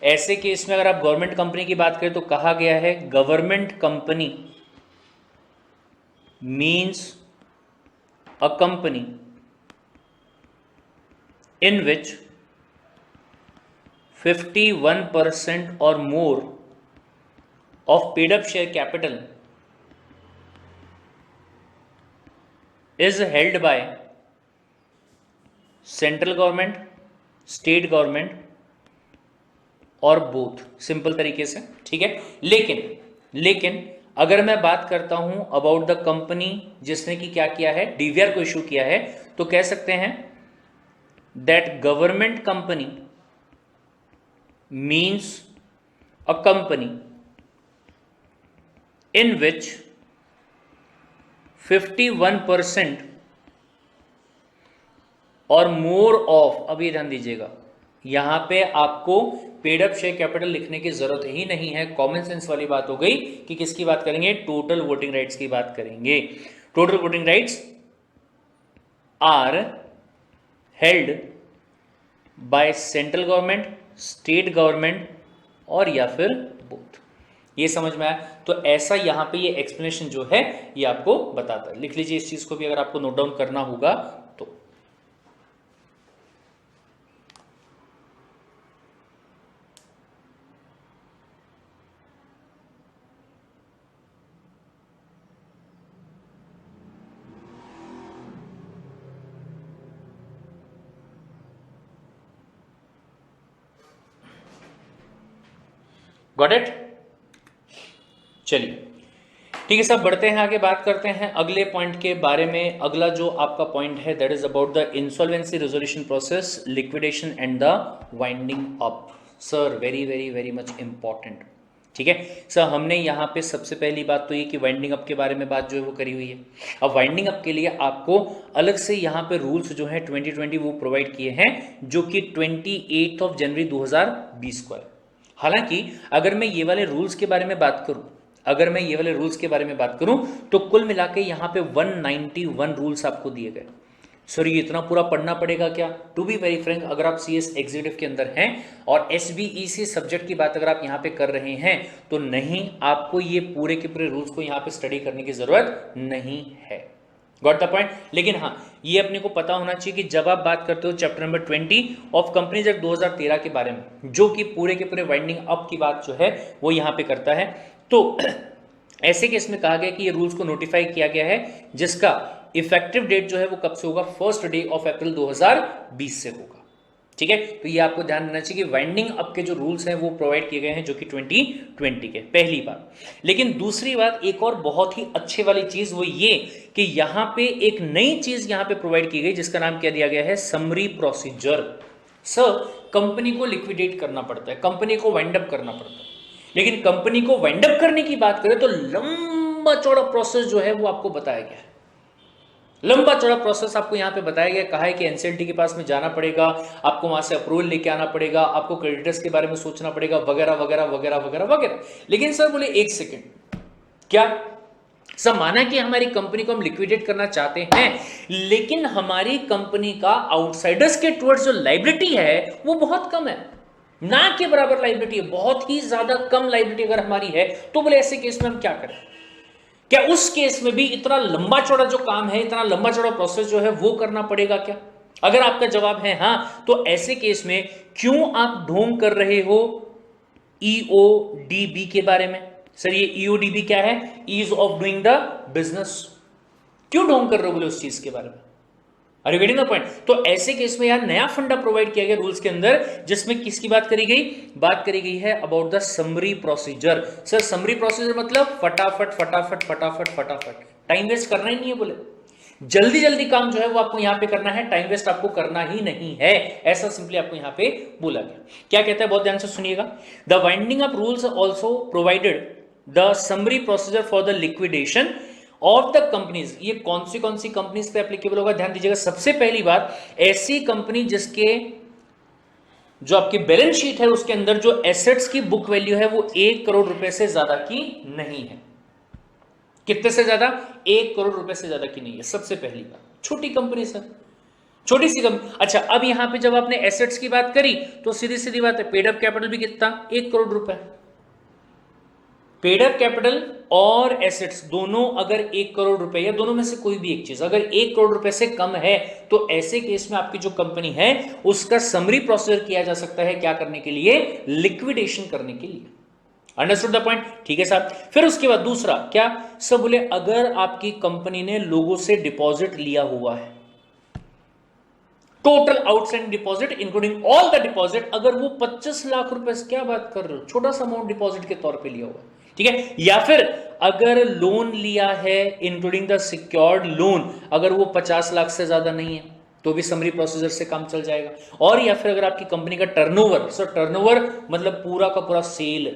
ऐसे केस में अगर आप गवर्नमेंट कंपनी की बात करें तो कहा गया है government company means a company in which 51% or more of paid up share capital is held by central government, state government और बोथ, सिंपल तरीके से, ठीक है। लेकिन अगर मैं बात करता हूं अबाउट द कंपनी जिसने कि क्या किया है, डीवीआर को इशू किया है, तो कह सकते हैं that government company means a company in which 51% और मोर ऑफ, अभी ध्यान दीजिएगा यहां पे आपको पेड अप शेयर कैपिटल लिखने की जरूरत ही नहीं है, कॉमन सेंस वाली बात हो गई कि किसकी बात करेंगे, टोटल वोटिंग राइट्स की बात करेंगे। Total voting rights are held by central government, state government और या फिर बोथ। ये समझ में आया? तो ऐसा यहां पे ये एक्सप्लेनेशन जो है ये आपको बताता है। लिख लीजिए इस चीज को भी अगर आपको नोट डाउन करना होगा तो। Got it? चलिए ठीक है सब, बढ़ते हैं आगे, बात करते हैं अगले पॉइंट के बारे में। अगला जो आपका पॉइंट है that is about the insolvency resolution process, liquidation and the winding up. Sir very very very much important. ठीक है सर, हमने यहाँ पे सबसे पहली बात तो ये कि वाइंडिंग अप के बारे में बात जो है वो करी हुई है। अब वाइंडिंग अप के लिए आपको अलग से यहाँ पे रूल्स जो है 2020 वो प्रोवाइड किए हैं, जो कि 28 जनवरी 2020 को है। हालांकि अगर मैं ये वाले रूल्स के बारे में बात करूं, तो कुल मिला के यहाँ पे 191 रूल्स आपको दिए गए। सर ये इतना पूरा पढ़ना पड़ेगा क्या? टू बी वेरी फ्रैंक, अगर आप CS एग्जीक्यूटिव के अंदर हैं और SBEC सब्जेक्ट की बात अगर आप यहाँ पे कर रहे हैं तो नहीं, आपको ये पूरे के पूरे रूल्स को यहाँ पे स्टडी करने की जरूरत नहीं है। Got the point? लेकिन हाँ ये अपने को पता होना चाहिए कि जब आप बात करते हो chapter number 20 of companies act 2013 के बारे में, जो कि पूरे के पूरे वाइंडिंग अप की बात जो है वो यहाँ पे करता है, तो ऐसे केस में कहा गया कि ये रूल्स को नोटिफाई किया गया है जिसका इफेक्टिव डेट जो है वो कब से होगा? 1 डे ऑफ अप्रैल 2020 से होगा। ठीक है, तो ये आपको ध्यान देना चाहिए कि वाइंडिंग अप के जो रूल्स हैं वो प्रोवाइड किए गए हैं जो कि 2020 के, पहली बात। लेकिन दूसरी बात एक और बहुत ही अच्छे वाली चीज वो ये कि यहां पे एक नई चीज यहां पे प्रोवाइड की गई जिसका नाम क्या दिया गया है? Summary procedure. सर कंपनी को लिक्विडेट करना पड़ता है, कंपनी को वाइंड अप करना पड़ता है, लेकिन कंपनी को वाइंड अप करने की बात करें तो लंबा चौड़ा प्रोसेस जो है वो आपको बताया गया है। लंबा चौड़ा प्रोसेस आपको यहां पे बताया गया, कहा है कि NCLT के पास में जाना पड़ेगा, आपको वहां से अप्रूवल लेके आना पड़ेगा, आपको क्रेडिटर्स के बारे में सोचना पड़ेगा, वगैरह वगैरह वगैरह वगैरह वगैरह। लेकिन सर बोले एक सेकेंड, क्या सब माना कि हमारी कंपनी को हम लिक्विडेट करना चाहते हैं, लेकिन हमारी कंपनी का आउटसाइडर्स के टुवर्ड्स जो लायबिलिटी है वो बहुत कम है, ना के बराबर लायबिलिटी है, बहुत ही ज्यादा कम लायबिलिटी अगर हमारी है, तो बोले ऐसे केस में हम क्या करें? क्या उस केस में भी इतना लंबा चौड़ा जो काम है, इतना लंबा चौड़ा प्रोसेस जो है वो करना पड़ेगा क्या? अगर आपका जवाब है हां, तो ऐसे केस में क्यों आप ढोंग कर रहे हो EODB के बारे में? सर ये EODB क्या है? Ease of doing the business. क्यों ढोंग कर रहे हो बोले उस चीज के बारे में? Are you getting the point? तो ऐसे केस में यार नया फंडा प्रोवाइड किया गया रूल्स के अंदर, जिसमें किसकी बात करी गई? बात करी गई है about the summary procedure. Sir summary procedure मतलब फटाफट फटाफट फटाफट फटाफट, टाइम वेस्ट करना ही नहीं है, बोले जल्दी जल्दी काम जो है वो आपको यहां पे करना है, टाइम वेस्ट आपको करना ही नहीं है, ऐसा सिंपली आपको यहां पे बोला गया। क्या कहता है बहुत ध्यान से सुनिएगा। The winding up rules also provided the summary procedure for the liquidation of the companies. ये कौन सी कंपनीज पे एप्लीकेबल होगा? ध्यान दीजिएगा। सबसे पहली बात, ऐसी कंपनी जिसके जो आपकी बैलेंस शीट है उसके अंदर जो एसेट्स की बुक वैल्यू है वो 1 करोड़ रुपए से ज्यादा की नहीं है। कितने से ज्यादा? 1 करोड़ रुपए से ज्यादा की नहीं है, सबसे पहली बात। छोटी कंपनी सर, छोटी सी कंपनी। अच्छा अब यहां पे जब आपने एसेट्स की बात करी तो सीधी सीधी बात है, पेड अप कैपिटल भी कितना? 1 करोड़ रुपए। पेड अप कैपिटल और एसेट्स दोनों अगर 1 करोड़ रुपए या दोनों में से कोई भी एक चीज अगर 1 करोड़ रुपए से कम है, तो ऐसे केस में आपकी जो कंपनी है उसका समरी प्रोसीजर किया जा सकता है। क्या करने के लिए? लिक्विडेशन करने के लिए। Understood the point? ठीक है साहब। फिर उसके बाद दूसरा क्या? सब बोले अगर आपकी कंपनी ने लोगों से डिपॉजिट लिया हुआ है, total outstanding deposit including all the deposit, अगर वो 25 लाख रुपए से, क्या बात कर रहे हो, छोटा सा अमाउंट डिपॉजिट के तौर पे लिया हुआ है, ठीक है, या फिर अगर लोन लिया है इंक्लूडिंग द सिक्योर्ड लोन, अगर वो 50 लाख से ज्यादा नहीं है तो भी समरी प्रोसीजर से काम चल जाएगा। और या फिर अगर आपकी कंपनी का टर्नओवर, सो टर्नओवर मतलब पूरा का पूरा सेल,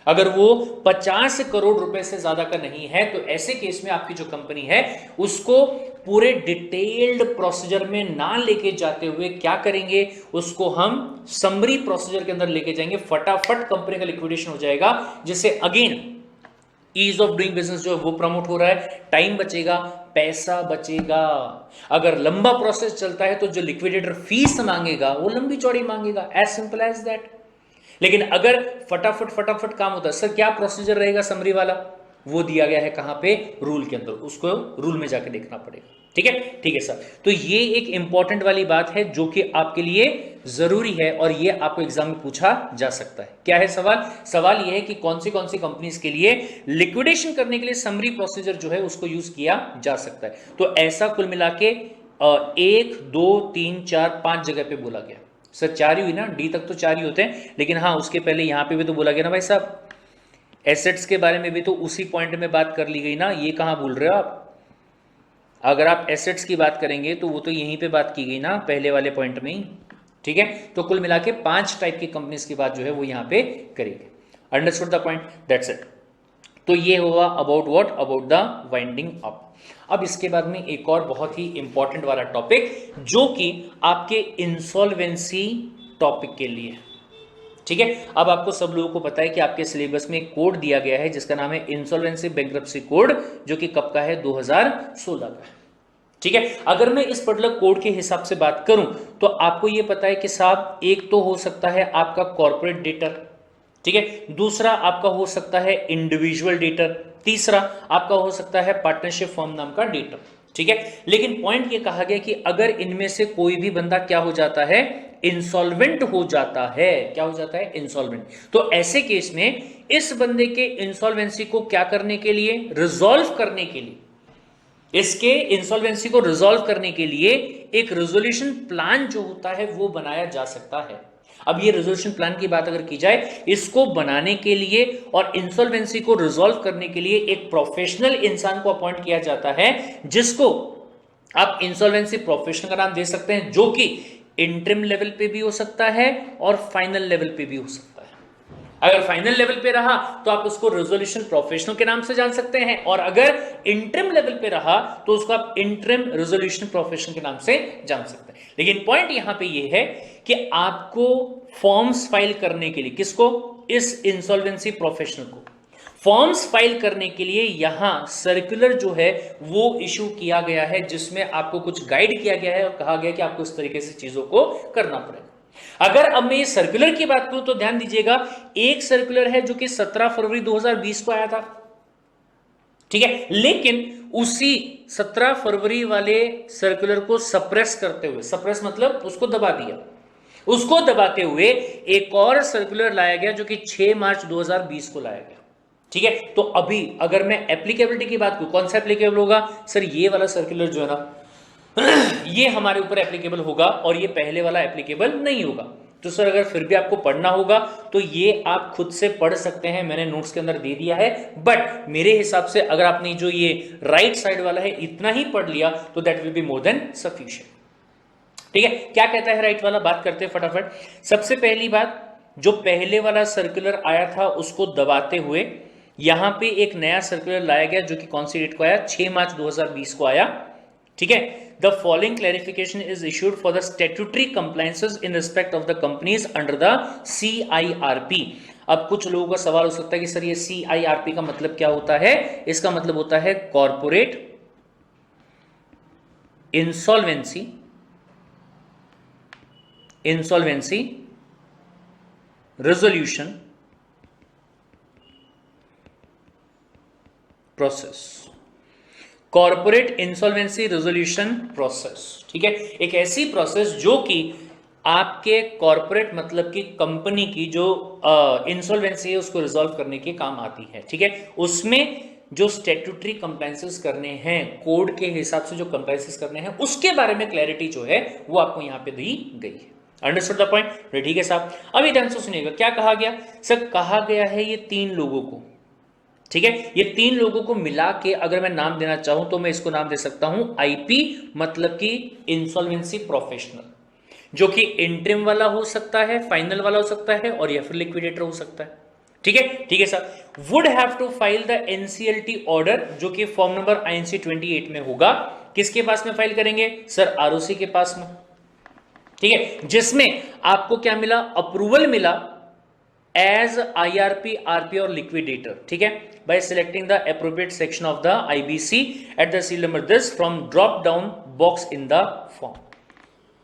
अगर वो 50 करोड़ रुपए से ज्यादा का नहीं है, तो ऐसे केस में आपकी जो कंपनी है उसको पूरे डिटेल्ड प्रोसीजर में ना लेके जाते हुए क्या करेंगे, उसको हम समरी प्रोसीजर के अंदर लेके जाएंगे, फटाफट कंपनी का लिक्विडेशन हो जाएगा, जिससे again ease of doing business जो है वो प्रमोट हो रहा है, टाइम बचेगा, पैसा बचेगा। अगर लंबा प्रोसेस चलता है तो जो लिक्विडेटर फीस मांगेगा वो लंबी चौड़ी मांगेगा, एज सिंपल एज दैट। लेकिन अगर फटाफट फटाफट काम होता है, सर क्या प्रोसीजर रहेगा समरी वाला, वो दिया गया है कहां पे, रूल के अंदर, उसको रूल में जाके देखना पड़ेगा। ठीक है, ठीक है सर। तो ये एक इंपॉर्टेंट वाली बात है जो कि आपके लिए जरूरी है और ये आपको एग्जाम में पूछा जा सकता है। क्या है सवाल? सवाल ये है कि कौन सी कंपनीज के लिए लिक्विडेशन करने के लिए समरी प्रोसीजर जो है उसको यूज किया जा सकता है। तो ऐसा कुल मिला के 1 2 3 4 5 जगह पे बोला गया। सर 4 ही हुई ना, डी तक तो 4 ही होते हैं, लेकिन हाँ उसके पहले यहां पे भी तो बोला गया ना भाई साहब, एसेट्स के बारे में भी तो उसी पॉइंट में बात कर ली गई ना, ये कहां भूल रहे हो आप? अगर आप एसेट्स की बात करेंगे तो वो तो यहीं पे बात की गई ना, पहले वाले पॉइंट में ही। ठीक है, तो कुल मिला के 5 टाइप की कंपनीज की बात जो है वो यहां पे करेंगे। Understood the point? That's it. तो ये हुआ about what, about the winding up. अब इसके बाद में एक और बहुत ही इंपॉर्टेंट वाला टॉपिक जो कि आपके इंसॉल्वेंसी टॉपिक के लिए, ठीक है। अब आपको सब लोगों को पता है कि आपके सिलेबस में एक कोड दिया गया है जिसका नाम है इंसॉल्वेंसी बैंक्रप्सी कोड, जो कि कब का है, 2016 का है। ठीक है, अगर मैं इस पर्टिकुलर कोड के हिसाब से बात करूं तो आपको यह पता है कि साहब एक तो हो सकता है आपका कॉर्पोरेट डेटर, ठीक है, दूसरा आपका हो सकता है इंडिविजुअल डेटर, तीसरा आपका हो सकता है पार्टनरशिप फॉर्म नाम का डेटर। ठीक है, लेकिन पॉइंट ये कहा गया कि अगर इनमें से कोई भी बंदा क्या हो जाता है, इंसॉल्वेंट हो जाता है। क्या हो जाता है? इंसॉल्वेंट। तो ऐसे केस में इस बंदे के इंसॉल्वेंसी को क्या करने के लिए, रिजॉल्व करने के लिए, इसके इंसॉल्वेंसी को रिजॉल्व करने के लिए एक रेजोल्यूशन प्लान जो होता है वो बनाया जा सकता है। अब ये रेजोल्यूशन प्लान की बात अगर की जाए, इसको बनाने के लिए और इंसॉल्वेंसी को रिजॉल्व करने के लिए एक प्रोफेशनल इंसान को अपॉइंट किया जाता है, जिसको आप इंसॉल्वेंसी प्रोफेशनल का नाम दे सकते हैं, जो कि इंटरिम लेवल पे भी हो सकता है और फाइनल लेवल पे भी हो सकता है। अगर फाइनल लेवल पे रहा तो आप उसको रेजोल्यूशन प्रोफेशनल के नाम से जान सकते हैं, और अगर इंटरिम लेवल पे रहा तो उसको आप इंटरिम रेजोल्यूशन प्रोफेशनल के नाम से जान सकते हैं। लेकिन पॉइंट यहां पे ये है कि आपको फॉर्म्स फाइल करने के लिए, किसको, इस इंसॉल्वेंसी प्रोफेशनल को फॉर्म्स फाइल करने के लिए यहां सर्कुलर जो है वो इशू किया गया है, जिसमें आपको कुछ गाइड किया गया है और कहा गया कि आपको इस तरीके से चीजों को करना पड़ेगा। अगर अब मैं ये सर्कुलर की बात करूं तो ध्यान दीजिएगा, एक सर्कुलर है जो कि 17 फरवरी 2020 को आया था, ठीक है, लेकिन उसी 17 फरवरी वाले सर्कुलर को सप्रेस करते हुए, सप्रेस मतलब उसको दबा दिया, उसको दबाते हुए एक और सर्कुलर लाया गया जो कि 6 मार्च 2020 को लाया गया। ठीक है, तो अभी अगर मैं एप्लीकेबिलिटी की बात करूं, कौन सा एप्लीकेबल होगा, सर ये वाला सर्कुलर जो है ना ये हमारे ऊपर एप्लीकेबल होगा और ये पहले वाला एप्लीकेबल नहीं होगा। तो सर अगर फिर भी आपको पढ़ना होगा तो ये आप खुद से पढ़ सकते हैं, मैंने नोट्स के अंदर दे दिया है, बट मेरे हिसाब से अगर आपने जो ये राइट साइड वाला है इतना ही पढ़ लिया तो that will be more than sufficient. ठीक है, क्या कहता है राइट वाला, बात करते हैं फटाफट। सबसे पहली बात, जो पहले वाला सर्कुलर आया था उसको दबाते हुए यहां पे एक नया सर्कुलर लाया गया जो कि कौन सी डेट को आया, 6 मार्च 2020 को आया। ठीक है, the following clarification is issued for the statutory compliances in respect of the companies under the CIRP। अब कुछ लोगों का सवाल हो सकता है कि सर ये CIRP का मतलब क्या होता है, इसका मतलब होता है corporate insolvency resolution process, corporate insolvency resolution process. ठीक है, एक ऐसी प्रोसेस जो कि आपके कॉर्पोरेट मतलब कि कंपनी की जो इंसॉल्वेंसी है उसको रिजॉल्व करने के काम आती है। ठीक है, उसमें जो स्टैट्यूटरी कंप्लायंसेस करने हैं, कोड के हिसाब से जो कंप्लायंसेस करने हैं, उसके बारे में क्लैरिटी जो है वो आपको यहां पे दी गई है। Understood the point? ठीक है साहब, अभी ध्यान से सुनिएगा क्या कहा गया। सर कहा गया है ये 3 लोगों को, ठीक है, ये 3 लोगों को मिला के अगर मैं नाम देना चाहूं तो मैं इसको नाम दे सकता हूं IP, मतलब कि इंसॉल्वेंसी प्रोफेशनल, जो कि इंटरिम वाला हो सकता है, फाइनल वाला हो सकता है और या फिर लिक्विडेटर हो सकता है। ठीक है sir, would have to file the NCLT order, जो कि फॉर्म नंबर INC 28 में होगा। किसके पास में फाइल करेंगे, सर ROC के पास में। ठीक है, जिसमें आपको क्या मिला, अप्रूवल मिला एज IRP, RP और लिक्विडेटर। ठीक है, by selecting the appropriate section of the IBC at the serial number this from drop down box in the form।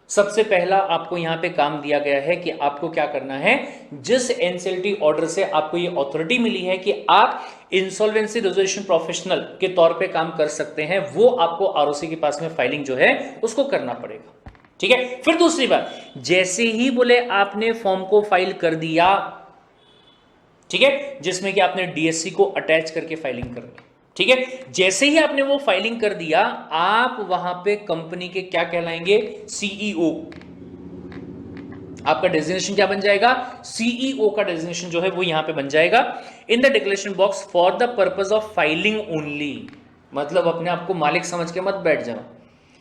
सबसे पहला आपको यहां पे काम दिया गया है कि आपको क्या करना है, जिस एनसीएलटी ऑर्डर से आपको ये अथॉरिटी मिली है कि आप इंसॉल्वेंसी रेजोल्यूशन प्रोफेशनल के तौर पे काम कर सकते हैं, वो आपको आरओसी के पास में फाइलिंग जो है उसको करना पड़ेगा। ठीक है। फिर दूसरी बात, जैसे ही बोले आपने फॉर्म को फाइल कर दिया, ठीक है, जिसमें कि आपने डीएससी को अटैच करके फाइलिंग करनी, ठीक है, जैसे ही आपने वो फाइलिंग कर दिया, आप वहां पे कंपनी के क्या कहलाएंगे, सीईओ। आपका डेजिग्नेशन क्या बन जाएगा, सीईओ का डेजिग्नेशन जो है वो यहां पे बन जाएगा in the declaration box for the purpose of filing only. मतलब अपने आप को मालिक समझ के मत बैठ जाना,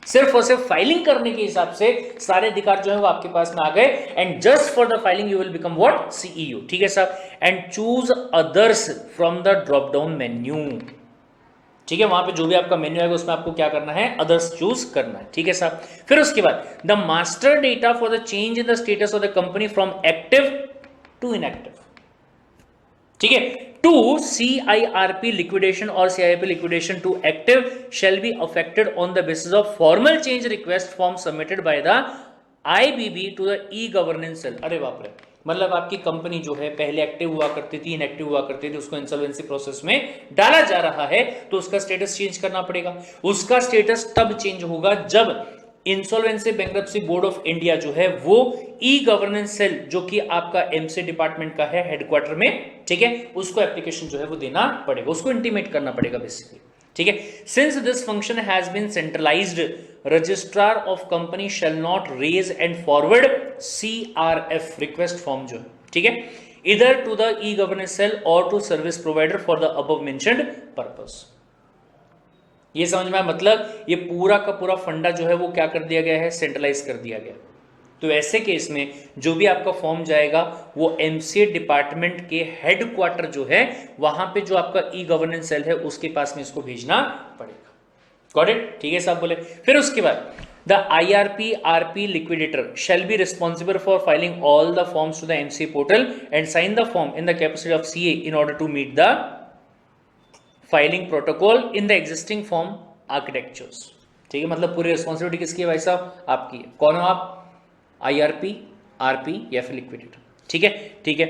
सिर्फ और सिर्फ फाइलिंग करने के हिसाब से सारे अधिकार जो है वो आपके पास में आ गए, and just for the filing you will become what, CEO. ठीक है साहब। And choose others from the drop down menu. ठीक है, वहां पे जो भी आपका मेन्यू आएगा उसमें आपको क्या करना है, अदर्स चूज करना है। ठीक है साहब। फिर उसके बाद the master data for the change in the status of the company from active to inactive. ठीक है, to CIRP liquidation or CIRP liquidation to active shall be affected on the basis of formal change request form submitted by the IBB to the e-governance cell। अरे बाप रे, मतलब आपकी company जो है पहले एक्टिव हुआ करती थी, इनएक्टिव हुआ करती थी, उसको इंसॉल्वेंसी प्रोसेस में डाला जा रहा है, तो उसका स्टेटस चेंज करना पड़ेगा। उसका स्टेटस तब चेंज होगा जब insolvency bankruptcy board of India जो है वो ई गवर्नेंस सेल जो कि आपका एमसी डिपार्टमेंट का है हेडक्वार्टर में, ठीक है, उसको एप्लीकेशन जो है वो देना पड़ेगा, उसको इंटीमेट करना पड़ेगा बेसिकली। ठीक है, since this function has been centralised, registrar of company shall not raise and forward CRF request form जो है, ठीक है, इधर to the e governance cell or to service provider for the above mentioned purpose. ये समझ में आया, मतलब ये पूरा का पूरा फंडा जो है वो क्या कर दिया गया है, सेंट्रलाइज कर दिया गया। तो ऐसे केस में जो भी आपका फॉर्म जाएगा वो एमसीए डिपार्टमेंट के हेडक्वार्टर जो है वहां पे जो आपका ई गवर्नेंस सेल है उसके पास में इसको भेजना पड़ेगा। Got it? ठीक है साहब बोले। फिर उसके बाद the IRP liquidator shall be responsible for filing all the forms to the MCA portal and sign the form in the capacity of CA in order to meet the filing protocol in the existing form architectures. ठीक है, मतलब पूरी responsibility किसकी है भाई साहब, आपकी है। कौन हो आप, IRP, RP या फिर लिक्विडेटर। ठीक है, ठीक है।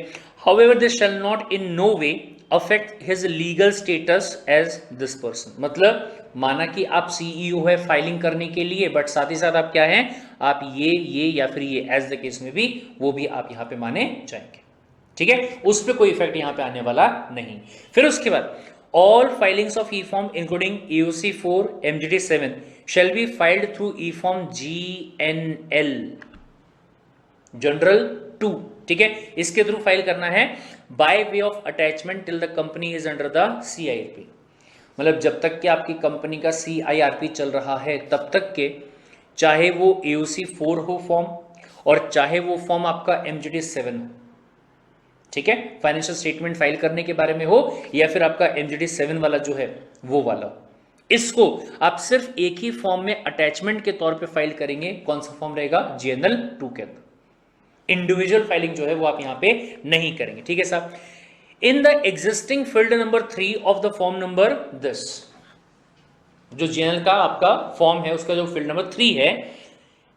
However this shall not in no way affect his legal status as this person. मतलब माना कि आप सीईओ है फाइलिंग करने के लिए, बट साथ ही साथ आप क्या हैं, आप ये या फिर ये एज द केस में भी वो भी आप यहां पे माने जाएंगे। ठीक है, उस पर कोई इफेक्ट यहां पे आने वाला नहीं। फिर उसके बाद all filings of e-form including EOC 4 MGT 7 shall be filed through e-form GNL General 2। ठीक है, इसके थ्रू फाइल करना है by way of attachment till the company is under the CIRP। मतलब जब तक कि आपकी कंपनी का CIRP चल रहा है तब तक के, चाहे वो EOC 4 हो फॉर्म और चाहे वो फॉर्म आपका MGT 7 हो, ठीक है, फाइनेंशियल स्टेटमेंट फाइल करने के बारे में हो या फिर आपका MGT 7 वाला जो है वो वाला, इसको आप सिर्फ एक ही फॉर्म में अटैचमेंट के तौर पे फाइल करेंगे। कौन सा फॉर्म रहेगा, GNL 2 के अंदर। इंडिविजुअल फाइलिंग जो है वो आप यहां पे नहीं करेंगे। ठीक है साहब। इन the existing field number 3 of the form number this, जो GNL का आपका फॉर्म है उसका जो फील्ड नंबर 3 है,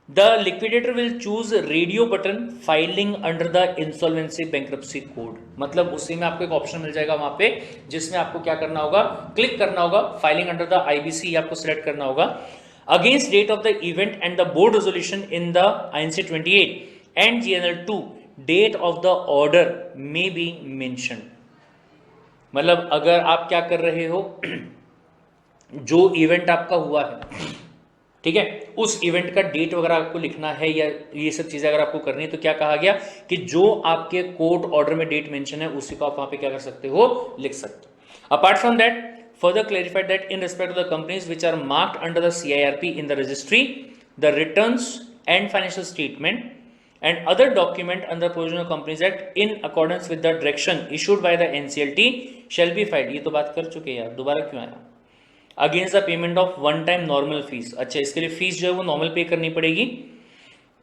the liquidator will choose radio button filing under the insolvency bankruptcy code। मतलब उसी में आपको एक ऑप्शन मिल जाएगा वहां पे जिसमें आपको क्या करना होगा, क्लिक करना होगा, फाइलिंग अंडर द IBC आपको सिलेक्ट करना होगा, against date of the event and the board resolution in the INC 28 and GNL 2 date of the order may be mentioned. मतलब अगर आप क्या कर रहे हो, जो इवेंट आपका हुआ है, ठीक है, उस इवेंट का डेट वगैरह आपको लिखना है या ये सब चीजें अगर आपको करनी है तो क्या कहा गया कि जो आपके कोर्ट ऑर्डर में डेट मेंशन है उसी को आप वहां पे क्या कर सकते हो, लिख सकते हो। Apart from that further clarified that in respect of the companies which are marked under the CIRP in the registry, the returns and financial statement and other document under provision of companies act in accordance with the direction issued by the NCLT shall be filed. ये तो बात कर चुके हैं यार, दोबारा क्यों आया। Against the payment of one time normal fees. अच्छा, इसके लिए फीस जो है वो नॉर्मल पे करनी पड़ेगी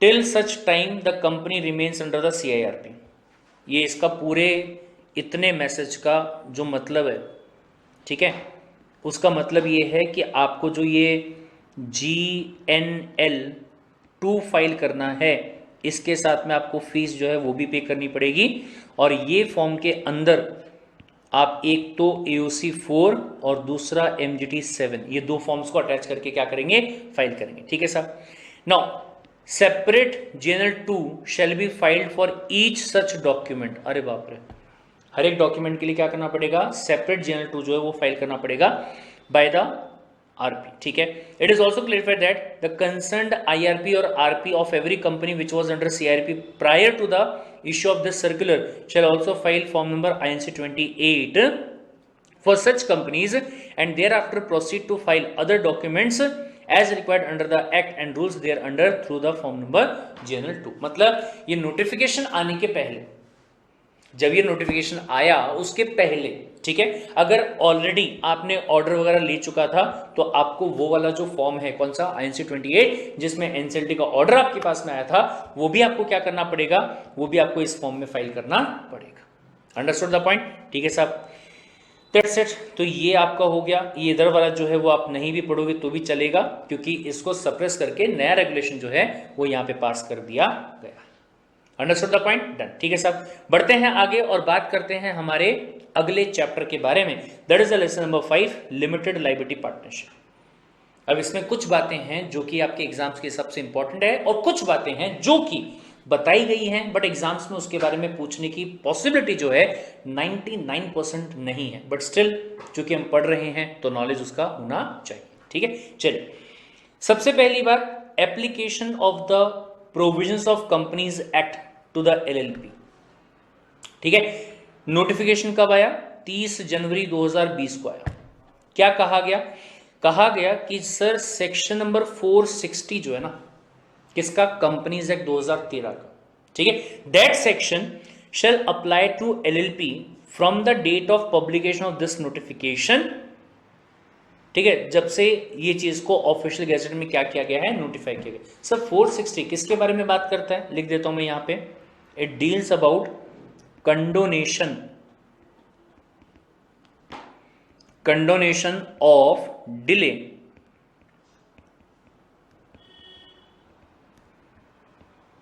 till such time the company remains under the CIRP। ये इसका पूरे इतने मैसेज का जो मतलब है, ठीक है, उसका मतलब ये है कि आपको जो ये GNL 2 फाइल करना है, इसके साथ में आपको फीस जो है वो भी पे करनी पड़ेगी। और ये फॉर्म के अंदर आप एक तो AOC 4 और दूसरा MGT 7, ये 2 फॉर्म्स को अटैच करके क्या करेंगे, फाइल करेंगे। ठीक है साहब। Now separate JNL 2 shell be filed for each such document. अरे बाप रे, हर एक डॉक्यूमेंट के लिए क्या करना पड़ेगा, सेपरेट JNL 2 जो है वो फाइल करना पड़ेगा बाय द RP। ठीक है। It is also clarified that the concerned IRP और RP of every company which was under CIRP prior to the issue of this circular shall also file form number INC 28 for such companies and thereafter proceed to file other documents as required under the act and rules thereunder through the form number JNL 2। मतलब ये notification आने के पहले, जब ये notification आया उसके पहले, ठीक है, अगर ऑलरेडी आपने ऑर्डर वगैरह ले चुका था तो आपको वो वाला जो फॉर्म है, कौन सा, INC 28, जिसमें NCLT का ऑर्डर आपके पास में आया था, वो भी आपको क्या करना पड़ेगा, वो भी आपको इस फॉर्म में फाइल करना पड़ेगा। Understood the point? ठीक है साहब, दैट्स इट। तो ये आपका हो गया। ये इधर वाला जो है वो आप नहीं भी पढ़ोगे तो भी चलेगा, क्योंकि इसको सप्रेस करके नया रेगुलेशन जो है वो यहाँ पे पास कर दिया गया। Understood the point? डन। ठीक है साहब, बढ़ते हैं आगे और बात करते हैं हमारे अगले चैप्टर के बारे में। That is the lesson number 5, limited liability partnership. अब इसमें कुछ बातें हैं जो कि आपके एग्जाम्स के हिसाब से इंपॉर्टेंट है और कुछ बातें हैं जो कि बताई गई हैं बट एग्जाम्स में उसके बारे में पूछने की पॉसिबिलिटी जो है 99% नहीं है, बट स्टिल चूंकि हम पढ़ रहे हैं तो नॉलेज उसका होना चाहिए। ठीक है, चलिए सबसे पहली बात, application of the provisions of companies act to the LLP। ठीक है, नोटिफिकेशन कब आया, 30 जनवरी 2020 को आया। क्या कहा गया, कहा गया कि सर सेक्शन नंबर 460 जो है ना, किसका, कंपनीज एक्ट 2013 का, ठीक है, that section shall apply to LLP from the date of publication of this notification. ठीक है, जब से ये चीज को ऑफिशियल गैजेट में क्या किया गया है, नोटिफाई किया गया। सर 460 किसके बारे में बात करता है, लिख देता हूं मैं यहां पे, it deals about condonation of delay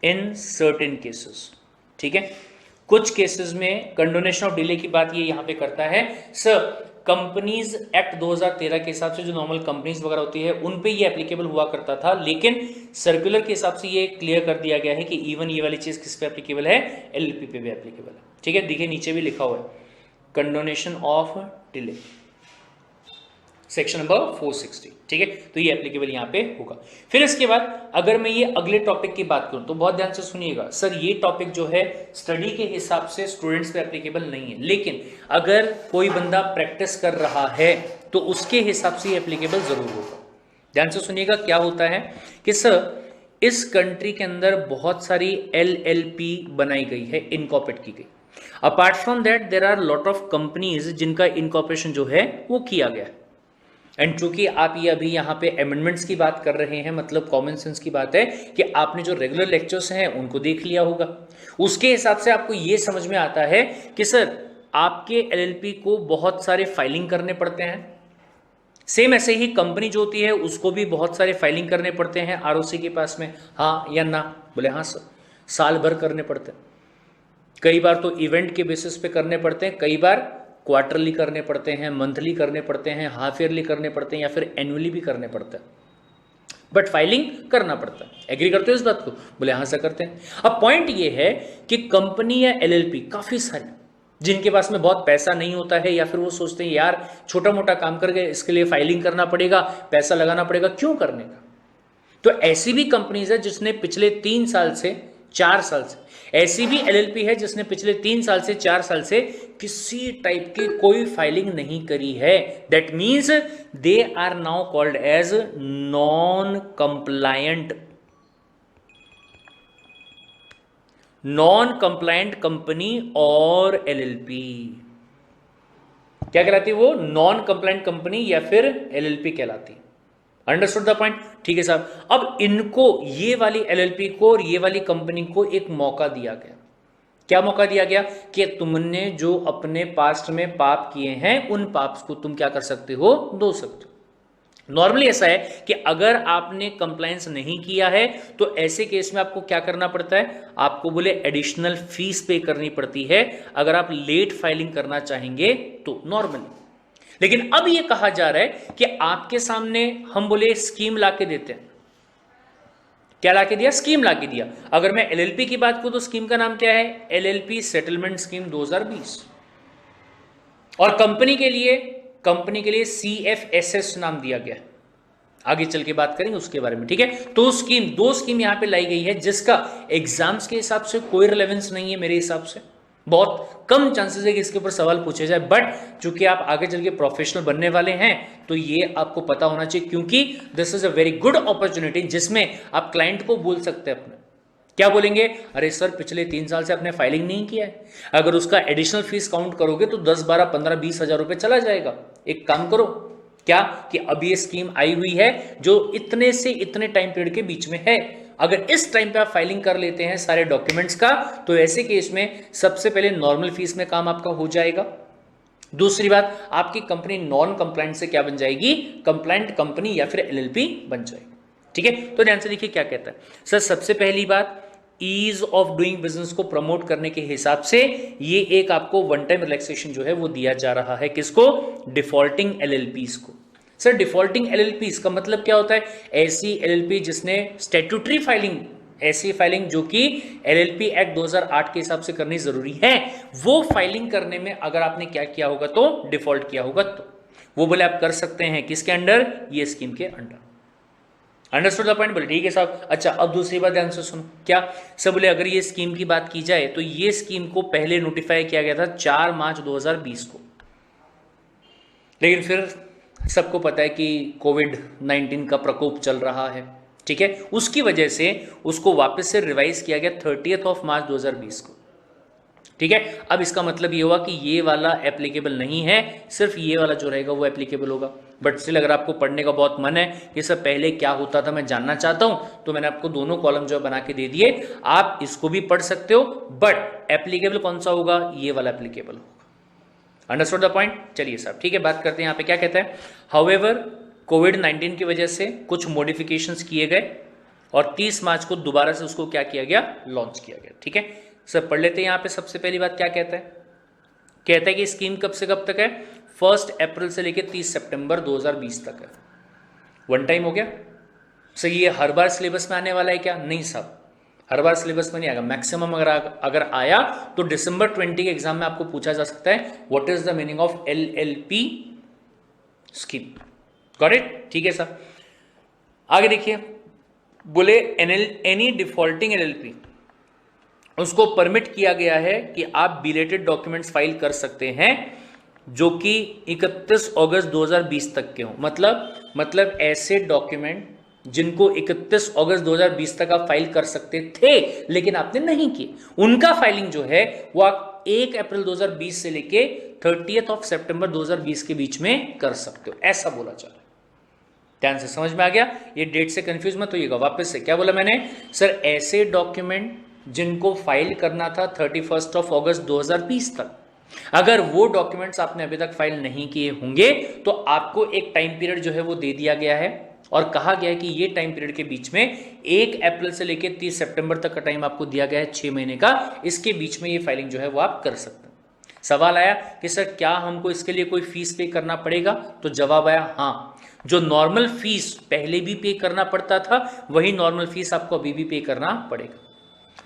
in certain cases. ठीक है, कुछ केसेस में कंडोनेशन ऑफ डिले की बात ये यहां पे करता है। सर कंपनीज एक्ट 2013 के हिसाब से जो नॉर्मल कंपनीज वगैरह होती है उन पे ये एप्लीकेबल हुआ करता था, लेकिन सर्कुलर के हिसाब से ये क्लियर कर दिया गया है कि इवन ये वाली चीज किस पे एप्लीकेबल है, LLP पे भी एप्लीकेबल है। ठीक है, देखिए नीचे भी लिखा हुआ है condonation of delay, section number 460। ठीक है, तो ये एप्लीकेबल यहां पे होगा। फिर इसके बाद अगर मैं ये अगले टॉपिक की बात करूं तो बहुत ध्यान से सुनिएगा। सर ये टॉपिक जो है स्टडी के हिसाब से स्टूडेंट्स पे एप्लीकेबल नहीं है, लेकिन अगर कोई बंदा प्रैक्टिस कर रहा है तो उसके हिसाब से एप्लीकेबल जरूर होगा। ध्यान से सुनिएगा, क्या होता है कि सर इस कंट्री के अंदर बहुत सारी LLP बनाई गई है, इनकॉर्पोरेट की गई। Apart from that there are lot of companies जिनका इनकॉर्पोरेशन जो है वो किया गया है। एंड चूंकि आप ये अभी यहाँ पे अमेंडमेंट्स की बात कर रहे हैं, मतलब कॉमन सेंस की बात है कि आपने जो रेगुलर लेक्चर्स हैं उनको देख लिया होगा, उसके हिसाब से आपको ये समझ में आता है कि सर आपके LLP को बहुत सारे फाइलिंग करने पड़ते हैं। सेम ऐसे ही कंपनी जो होती है उसको भी बहुत सारे फाइलिंग करने पड़ते हैं ROC के पास में, हाँ या ना, बोले हाँ सर, साल भर करने पड़ते हैं। कई बार तो इवेंट के बेसिस पे करने पड़ते हैं, कई बार क्वार्टरली करने पड़ते हैं, मंथली करने पड़ते हैं, हाफ ईयरली करने पड़ते हैं, या फिर एनुअली भी करने पड़ता है, बट फाइलिंग करना पड़ता है। एग्री करते हो इस बात को, बोले हाँ सर करते हैं। अब पॉइंट ये है कि कंपनी या LLP काफी सारी जिनके पास में बहुत पैसा नहीं होता है, या फिर वो सोचते हैं यार छोटा मोटा काम करके इसके लिए फाइलिंग करना पड़ेगा, पैसा लगाना पड़ेगा, क्यों करने का। तो ऐसी भी कंपनीज है जिसने पिछले 3 साल से 4 साल से, ऐसी भी LLP है जिसने पिछले 3 साल से 4 साल से किसी टाइप की कोई फाइलिंग नहीं करी है। That means they are now called as non compliant company और LLP। क्या कहलाती है वो, नॉन कंप्लायंट कंपनी या फिर LLP कहलाती है। Understood the point? ठीक है साहब, अब इनको, ये वाली LLP को और ये वाली कंपनी को एक मौका दिया गया। क्या मौका दिया गया कि तुमने जो अपने पास्ट में पाप किए हैं उन पाप्स को तुम क्या कर सकते हो, धो सकते हो। नॉर्मली ऐसा है कि अगर आपने कंप्लायंस नहीं किया है तो ऐसे केस में आपको क्या करना पड़ता है, आपको बोले एडिशनल फीस पे करनी पड़ती है अगर आप लेट फाइलिंग करना चाहेंगे तो नॉर्मली। लेकिन अब ये कहा जा रहा है कि आपके सामने हम बोले स्कीम लाके देते हैं, क्या लाके दिया, स्कीम लाके दिया। अगर मैं एलएलपी की बात करूं तो स्कीम का नाम क्या है, एलएलपी सेटलमेंट स्कीम 2020, और कंपनी के लिए CFSS नाम दिया गया। आगे चल के बात करेंगे उसके बारे में, ठीक है। तो दो स्कीम यहां पे लाई गई है जिसका एग्जाम्स के हिसाब से कोई रिलेवेंस नहीं है, मेरे हिसाब से बहुत कम चांसेस है कि इसके ऊपर सवाल पूछे जाए, बट चूंकि आप आगे चल के प्रोफेशनल बनने वाले हैं तो ये आपको पता होना चाहिए, क्योंकि this is a very good opportunity जिसमें आप क्लाइंट को बोल सकते हैं अपने, क्या बोलेंगे, अरे सर पिछले 3 साल से आपने फाइलिंग नहीं किया है, अगर उसका एडिशनल फीस काउंट करोगे तो 10, 12, 15, 20 हजार रुपए चला जाएगा। एक काम करो, क्या कि अब ये स्कीम आई हुई है जो इतने से इतने टाइम पीरियड के बीच में है, अगर इस टाइम पे आप फाइलिंग कर लेते हैं सारे डॉक्यूमेंट्स का तो ऐसे केस में सबसे पहले नॉर्मल फीस में काम आपका हो जाएगा। दूसरी बात, आपकी कंपनी नॉन कंप्लायंट से क्या बन जाएगी, कंप्लायंट कंपनी या फिर एलएलपी बन जाएगी, ठीक है। तो ध्यान से देखिए क्या कहता है सर। सबसे पहली बात, ईज ऑफ डूइंग बिजनेस को प्रमोट करने के हिसाब से ये एक आपको वन टाइम रिलैक्सेशन जो है वो दिया जा रहा है, किसको, डिफॉल्टिंग एलएलपीज को। सर डिफॉल्टिंग एलएलपीज का मतलब क्या होता है, ऐसी एलएलपी जिसने स्टैट्यूटरी फाइलिंग, ऐसी फाइलिंग जो कि एलएलपी एक्ट 2008 के हिसाब से करनी जरूरी है, वो फाइलिंग करने में अगर आपने क्या किया होगा तो डिफॉल्ट किया होगा तो वो बोले आप कर सकते हैं किसके अंडर, ये स्कीम के अंडर। अंडरस्टूड द पॉइंट, बोले ठीक है साहब। अच्छा अब दूसरी बात ध्यान से सुनो, क्या सब बोले, अगर ये स्कीम की बात की जाए तो ये स्कीम को पहले नोटिफाई किया गया था 4 मार्च 2020 को, लेकिन फिर सबको पता है कि कोविड-19 का प्रकोप चल रहा है, ठीक है, उसकी वजह से उसको वापस से रिवाइज किया गया 30 मार्च 2020 को, ठीक है। अब इसका मतलब ये हुआ कि ये वाला एप्लीकेबल नहीं है, सिर्फ ये वाला जो रहेगा वो एप्लीकेबल होगा। बट स्टिल अगर आपको पढ़ने का बहुत मन है कि सब पहले क्या होता था मैं जानना चाहता हूं, तो मैंने आपको दोनों कॉलम जो बना के दे दिए, आप इसको भी पढ़ सकते हो, बट एप्लीकेबल कौन सा होगा, ये वाला एप्लीकेबल होगा। अंडरस्टूड द पॉइंट, चलिए साहब ठीक है, बात करते हैं यहाँ पे क्या कहता है। हाउएवर कोविड-19 की वजह से कुछ मॉडिफिकेशंस किए गए और 30 मार्च को दोबारा से उसको क्या किया गया, लॉन्च किया गया, ठीक है। सब पढ़ लेते हैं यहाँ पे। सबसे पहली बात क्या कहता है, कहता है कि स्कीम कब से कब तक है, 1 अप्रैल से लेकर 30 सितंबर 2020 तक है। वन टाइम हो गया सर, ये हर बार सिलेबस में आने वाला है क्या, नहीं साहब, हर बार सिलेबस में नहीं आएगा, मैक्सिमम अगर आया तो दिसंबर 20 के एग्जाम में आपको पूछा जा सकता है what is the meaning of LLP scheme, got it, ठीक है सर। आगे देखिए, बोले एनी डिफॉल्टिंग एलएलपी उसको परमिट किया गया है कि आप बिलेटेड डॉक्यूमेंट्स फाइल कर सकते हैं जो कि 31 अगस्त 2020 तक के हो, मतलब ऐसे डॉक्यूमेंट जिनको 31 अगस्त 2020 तक आप फाइल कर सकते थे लेकिन आपने नहीं किए, उनका फाइलिंग जो है वो आप 1 अप्रैल 2020 से लेके 30 सितंबर 2020 के बीच में कर सकते हो, ऐसा बोला जा रहा है। ध्यान से समझ में आ गया, ये डेट से कंफ्यूज मत होइएगा। वापस से क्या बोला मैंने, सर ऐसे डॉक्यूमेंट जिनको फाइल करना था 31 अगस्त 2020 तक, अगर वो डॉक्यूमेंट्स आपने अभी तक फाइल नहीं किए होंगे तो आपको एक टाइम पीरियड जो है वो दे दिया गया है और कहा गया है कि ये टाइम पीरियड के बीच में 1 अप्रैल से लेकर 30 सितंबर तक का टाइम आपको दिया गया है, 6 महीने का, इसके बीच में ये फाइलिंग जो है वो आप कर सकते हैं। सवाल आया कि सर क्या हमको इसके लिए कोई फीस पे करना पड़ेगा, तो जवाब आया हाँ, जो नॉर्मल फीस पहले भी पे करना पड़ता था वही नॉर्मल फीस आपको अभी भी पे करना पड़ेगा।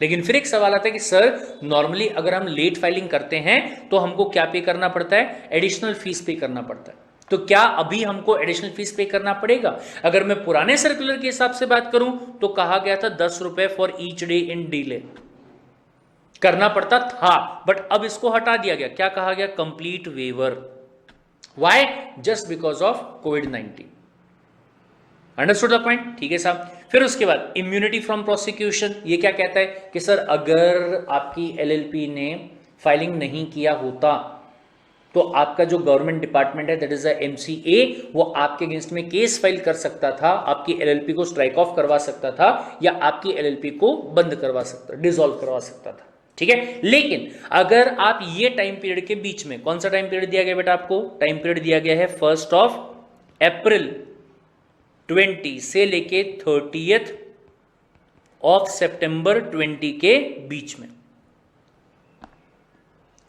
लेकिन फिर एक सवाल आता है कि सर नॉर्मली अगर हम लेट फाइलिंग करते हैं तो हमको क्या पे करना पड़ता है, एडिशनल फीस पे करना पड़ता है, तो क्या अभी हमको एडिशनल फीस पे करना पड़ेगा। अगर मैं पुराने सर्कुलर के हिसाब से बात करूं तो कहा गया था 10 रुपए for each day in delay करना पड़ता था, बट अब इसको हटा दिया गया, क्या कहा गया, complete waiver. Why, just because of कोविड-19। अंडरस्टूड द पॉइंट, ठीक है साहब। फिर उसके बाद इम्यूनिटी फ्रॉम प्रोसिक्यूशन, ये क्या कहता है कि सर अगर आपकी एलएलपी ने फाइलिंग नहीं किया होता तो आपका जो गवर्नमेंट डिपार्टमेंट है दैट इज एमसीए, वो आपके अगेंस्ट में केस फाइल कर सकता था, आपकी एलएलपी को स्ट्राइक ऑफ करवा सकता था या आपकी एलएलपी को बंद करवा सकता, डिसॉल्व करवा सकता था, ठीक है। लेकिन अगर आप ये टाइम पीरियड के बीच में, कौन सा टाइम पीरियड दिया गया बेटा आपको, टाइम पीरियड दिया गया है 1 अप्रैल 20 से लेके 30th ऑफ सितंबर 20 के बीच में।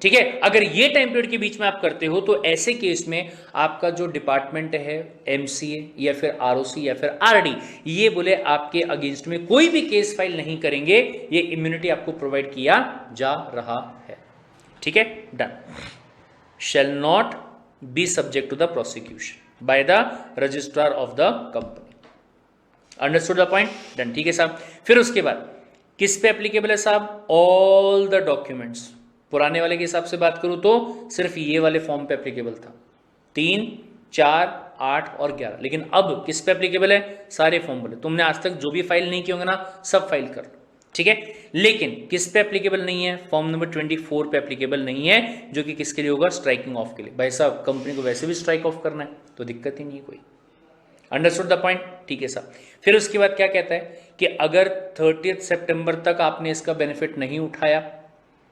ठीक है, अगर ये टाइम पीरियड के बीच में आप करते हो तो ऐसे केस में आपका जो डिपार्टमेंट है एमसीए या फिर आरओसी या फिर आरडी, ये बोले आपके अगेंस्ट में कोई भी केस फाइल नहीं करेंगे, ये इम्यूनिटी आपको प्रोवाइड किया जा रहा है। ठीक है, done. Shall not be subject to the prosecution by the registrar of the company. Understood the point? Done. ठीक है साहब, फिर उसके बाद किस पे एप्लीकेबल है साहब? All the documents. पुराने वाले के हिसाब से बात करूं तो सिर्फ ये वाले फॉर्म पे एप्लीकेबल था, 3, 4, 8 और 11, लेकिन अब किस पे एप्लीकेबल है? सारे फॉर्म बोले। तुमने आज तक जो भी फाइल नहीं किए होंगे ना, सब फाइल कर लो। ठीक है, लेकिन किस पे एप्लीकेबल नहीं है? फॉर्म नंबर 24 पे एप्लीकेबल नहीं है, जो कि किसके लिए होगा? स्ट्राइकिंग ऑफ के लिए। भाई साहब, कंपनी को वैसे भी स्ट्राइक ऑफ करना है, तो दिक्कत ही नहीं कोई। Understood the point? ठीक है साहब। फिर उसके बाद क्या कहता है कि अगर 30 सितंबर तक आपने इसका बेनिफिट नहीं उठाया,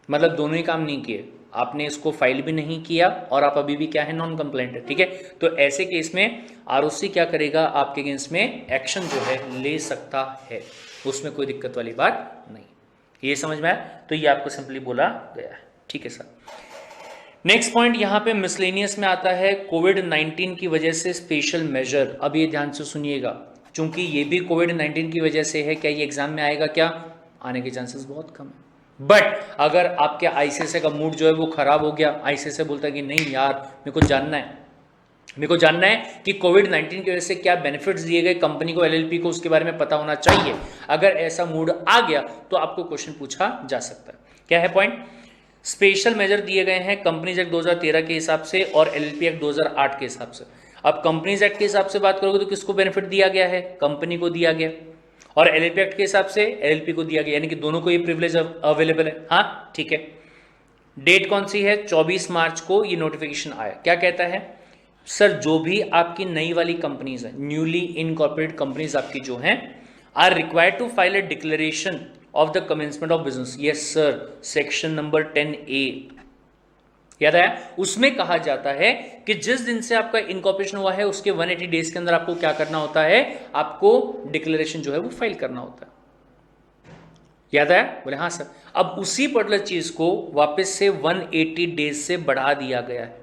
मतलब दोनों ही काम नहीं किए, आपने इसको फाइल भी नहीं किया और आप अभी भी क्या है? नॉन कंप्लेंट है। ठीक है, तो ऐसे केस में आरओसी क्या करेगा? आपके अगेंस्ट में एक्शन जो है ले सकता है, उसमें कोई दिक्कत वाली बात नहीं। ये समझ में आया? तो ये आपको सिंपली बोला गया है। ठीक है सर। नेक्स्ट पॉइंट यहाँ पे मिसलेनियस में आता है कोविड-19 की वजह से स्पेशल मेजर। अब ये ध्यान से सुनिएगा, चूंकि ये भी कोविड-19 की वजह से है, क्या ये एग्जाम में आएगा? क्या आने के चांसेस बहुत कम है। बट अगर आपके आईसीएसए का मूड जो है वो खराब हो गया, आईसीएसए बोलता है कि नहीं यार, मेरे को जानना है कि कोविड-19 की वजह से क्या बेनिफिट्स दिए गए कंपनी को, एलएलपी को, उसके बारे में पता होना चाहिए। अगर ऐसा मूड आ गया तो आपको क्वेश्चन पूछा जा सकता है। क्या है पॉइंट? स्पेशल मेजर दिए गए हैं कंपनीज एक्ट 2013 के हिसाब से और एलएलपी एक्ट 2008 के हिसाब से। अब कंपनीज एक्ट के हिसाब से बात करोगे तो किसको बेनिफिट दिया गया है? कंपनी को दिया गया, और एलएलपी एक्ट के हिसाब से एलएलपी को दिया गया, यानी कि दोनों को ये प्रिविलेज अवेलेबल है। हाँ, ठीक है। डेट कौन सी है? 24 मार्च को ये नोटिफिकेशन आया। क्या कहता है सर? जो भी आपकी नई वाली कंपनीज है, न्यूली इनकॉर्पोरेट कंपनीज आपकी जो हैं, are required to file a declaration of the commencement of business. Yes sir, section number 10A याद आया? उसमें कहा जाता है कि जिस दिन से आपका इनकॉर्पोरेशन हुआ है उसके 180 डेज के अंदर आपको क्या करना होता है? आपको डिक्लेरेशन जो है वो फाइल करना होता है। याद आया? बोले हाँ सर। अब उसी पर्टिकुलर चीज को वापस से 180 डेज से बढ़ा दिया गया है।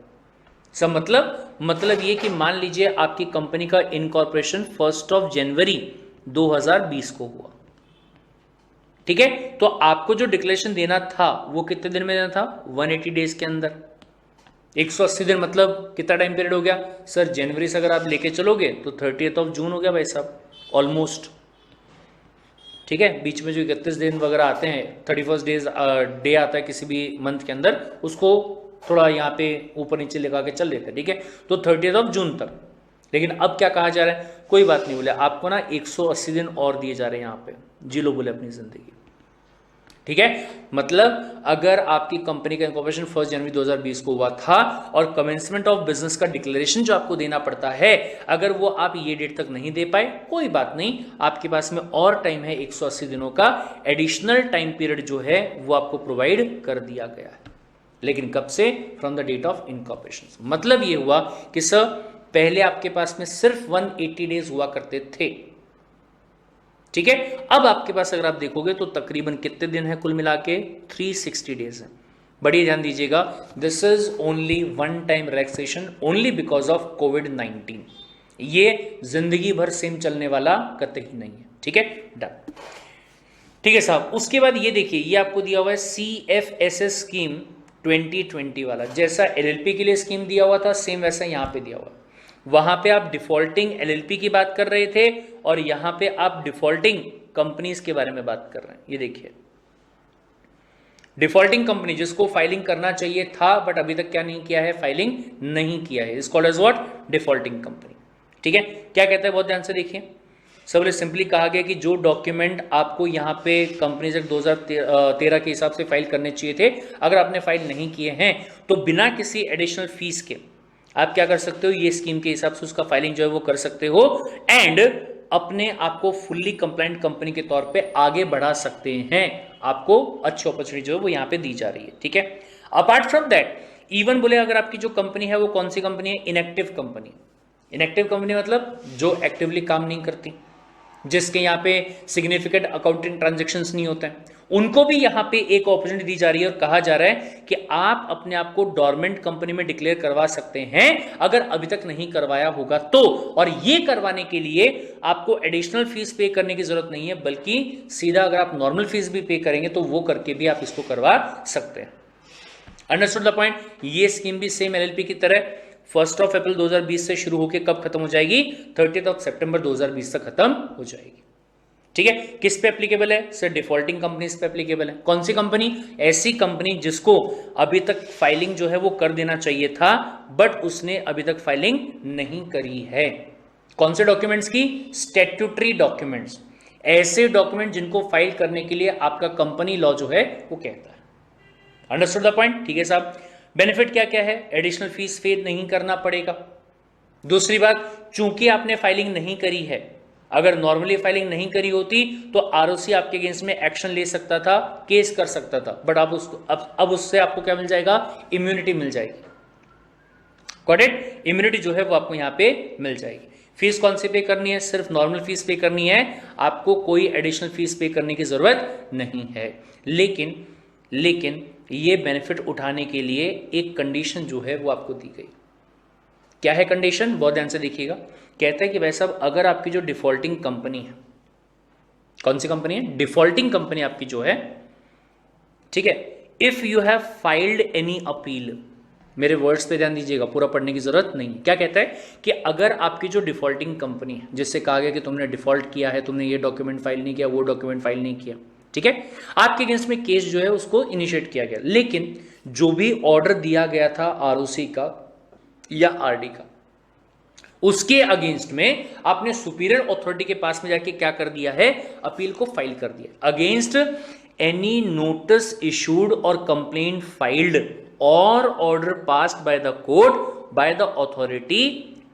सब मतलब ये कि मान लीजिए आपकी कंपनी का इनकॉर्पोरेशन 1 जनवरी 2020 को हुआ, ठीक है, तो आपको जो डिक्लेरेशन देना था वो कितने दिन में देना था? 180 डेज के अंदर। 180 दिन मतलब कितना टाइम पीरियड हो गया सर? जनवरी से अगर आप लेके चलोगे तो 30 जून हो गया भाई साहब, ऑलमोस्ट। ठीक है, बीच में जो 31 दिन वगैरह आते हैं, 31 डे आता है किसी भी मंथ के अंदर, उसको थोड़ा यहाँ पे ऊपर नीचे लगा के चल लेते हैं। ठीक है, तो 30 जून तक। लेकिन अब क्या कहा जा रहा है? कोई बात नहीं, बोले आपको ना 180 दिन और दिए जा रहे हैं यहाँ पे, जी लो बोले अपनी जिंदगी। ठीक है, मतलब अगर आपकी कंपनी का इनकॉर्पोरेशन 1 जनवरी 2020 को हुआ था और कमेंसमेंट ऑफ बिजनेस का डिक्लेरेशन जो आपको देना पड़ता है, अगर वो आप ये डेट तक नहीं दे पाए, कोई बात नहीं, आपके पास में और टाइम है 180 दिनों का। एडिशनल टाइम पीरियड जो है वो आपको प्रोवाइड कर दिया गया है। लेकिन कब से? From the date of incorporation. मतलब ये हुआ कि सर पहले आपके पास में सिर्फ 180 डेज हुआ करते थे। ठीक है, अब आपके पास अगर आप देखोगे तो तकरीबन कितने दिन है कुल मिला के? 360 डेज है। बड़ी ध्यान दीजिएगा, this is only one time relaxation only because of कोविड-19। ये जिंदगी भर सेम चलने वाला कतई नहीं है। ठीक है, डन। ठीक है साहब, उसके बाद ये देखिए, ये आपको दिया हुआ है CFSS स्कीम 2020 वाला। जैसा एलएलपी के लिए स्कीम दिया हुआ था, सेम वैसा यहां पे दिया हुआ है। वहां पे आप डिफॉल्टिंग एलएलपी की बात कर रहे थे और यहां पे आप डिफॉल्टिंग कंपनीज के बारे में बात कर रहे हैं। ये देखिए, डिफॉल्टिंग कंपनी जिसको फाइलिंग करना चाहिए था बट अभी तक क्या नहीं किया है? फाइलिंग नहीं किया है, is called as what? Defaulting company. ठीक है, क्या कहता है? बहुत ध्यान से देखिए। सबसे सिंपली कहा गया कि जो डॉक्यूमेंट आपको यहाँ पे कंपनीज एक्ट 2013 के हिसाब से फाइल करने चाहिए थे, अगर आपने फाइल नहीं किए हैं तो बिना किसी एडिशनल फीस के आप क्या कर सकते हो? ये स्कीम के हिसाब से उसका फाइलिंग जो है वो कर सकते हो एंड अपने आप को फुल्ली कंप्लायंट कंपनी के तौर पे आगे बढ़ा सकते हैं। आपको अच्छी अपॉर्चुनिटी जो है वो यहाँ पे दी जा रही है। ठीक है, अपार्ट फ्रॉम दैट इवन बोले अगर आपकी जो कंपनी है वो कौन सी कंपनी है? Inactive company. इनएक्टिव कंपनी मतलब जो एक्टिवली काम नहीं करती, जिसके यहाँ पे सिग्निफिकेंट अकाउंटिंग ट्रांजैक्शंस नहीं होते हैं, उनको भी यहाँ पे एक अपॉर्चुनिटी दी जा रही है और कहा जा रहा है कि आप अपने आप को डोरमेंट कंपनी में डिक्लेयर करवा सकते हैं अगर अभी तक नहीं करवाया होगा तो। और ये करवाने के लिए आपको एडिशनल फीस पे करने की जरूरत नहीं है, बल्कि सीधा अगर आप नॉर्मल फीस भी पे करेंगे तो वो करके भी आप इसको करवा सकते हैं। Understood the point. ये स्कीम भी सेम एलएलपी की तरह 1 अप्रैल 2020 से शुरू होकर कब खत्म हो जाएगी, 30 सितंबर 2020 तक खत्म हो जाएगी। ठीक है, किस पे एप्लीकेबल है सर, डिफॉल्टिंग कंपनीज पे एप्लीकेबल है। कौन सी कंपनी, ऐसी कंपनी जिसको अभी तक फाइलिंग जो है वो कर देना चाहिए था बट उसने अभी तक फाइलिंग नहीं करी है। कौन से डॉक्यूमेंट्स की, स्टैट्यूटरी डॉक्यूमेंट्स, ऐसे डॉक्यूमेंट जिनको फाइल करने के लिए आपका कंपनी लॉ जो है वो कहता है। Understood the point. ठीक है साहब, बेनिफिट क्या क्या है, एडिशनल फीस पे नहीं करना पड़ेगा। दूसरी बात, चूंकि आपने फाइलिंग नहीं करी है, अगर नॉर्मली फाइलिंग नहीं करी होती तो आरओसी आपके अगेंस्ट में एक्शन ले सकता था, केस कर सकता था, बट अब उससे आपको क्या मिल जाएगा, इम्यूनिटी मिल जाएगी। गॉट इट, इम्यूनिटी जो है वो आपको यहां पे मिल जाएगी। फीस कौन सी पे करनी है, सिर्फ नॉर्मल फीस पे करनी है, आपको कोई एडिशनल फीस पे करने की जरूरत नहीं है। लेकिन ये बेनिफिट उठाने के लिए एक कंडीशन जो है वो आपको दी गई। क्या है कंडीशन, बहुत ध्यान से देखिएगा। कहता है कि भाई साहब, अगर आपकी जो डिफॉल्टिंग कंपनी है, कौन सी कंपनी है, डिफॉल्टिंग कंपनी आपकी जो है, ठीक है, if you have filed any appeal, मेरे वर्ड्स पे ध्यान दीजिएगा, पूरा पढ़ने की जरूरत नहीं। क्या कहता है कि अगर आपकी जो डिफॉल्टिंग कंपनी है, जिससे कहा गया कि तुमने डिफॉल्ट किया है, तुमने ये डॉक्यूमेंट फाइल नहीं किया, वो डॉक्यूमेंट फाइल नहीं किया, ठीक है, आपके अगेंस्ट में केस जो है उसको इनिशिएट किया गया, लेकिन जो भी ऑर्डर दिया गया था आरओसी का या आरडी का, उसके अगेंस्ट में आपने सुपीरियर अथॉरिटी के पास में जाके क्या कर दिया है, अपील को फाइल कर दिया against any notice issued or complaint filed or order passed by the court by the authority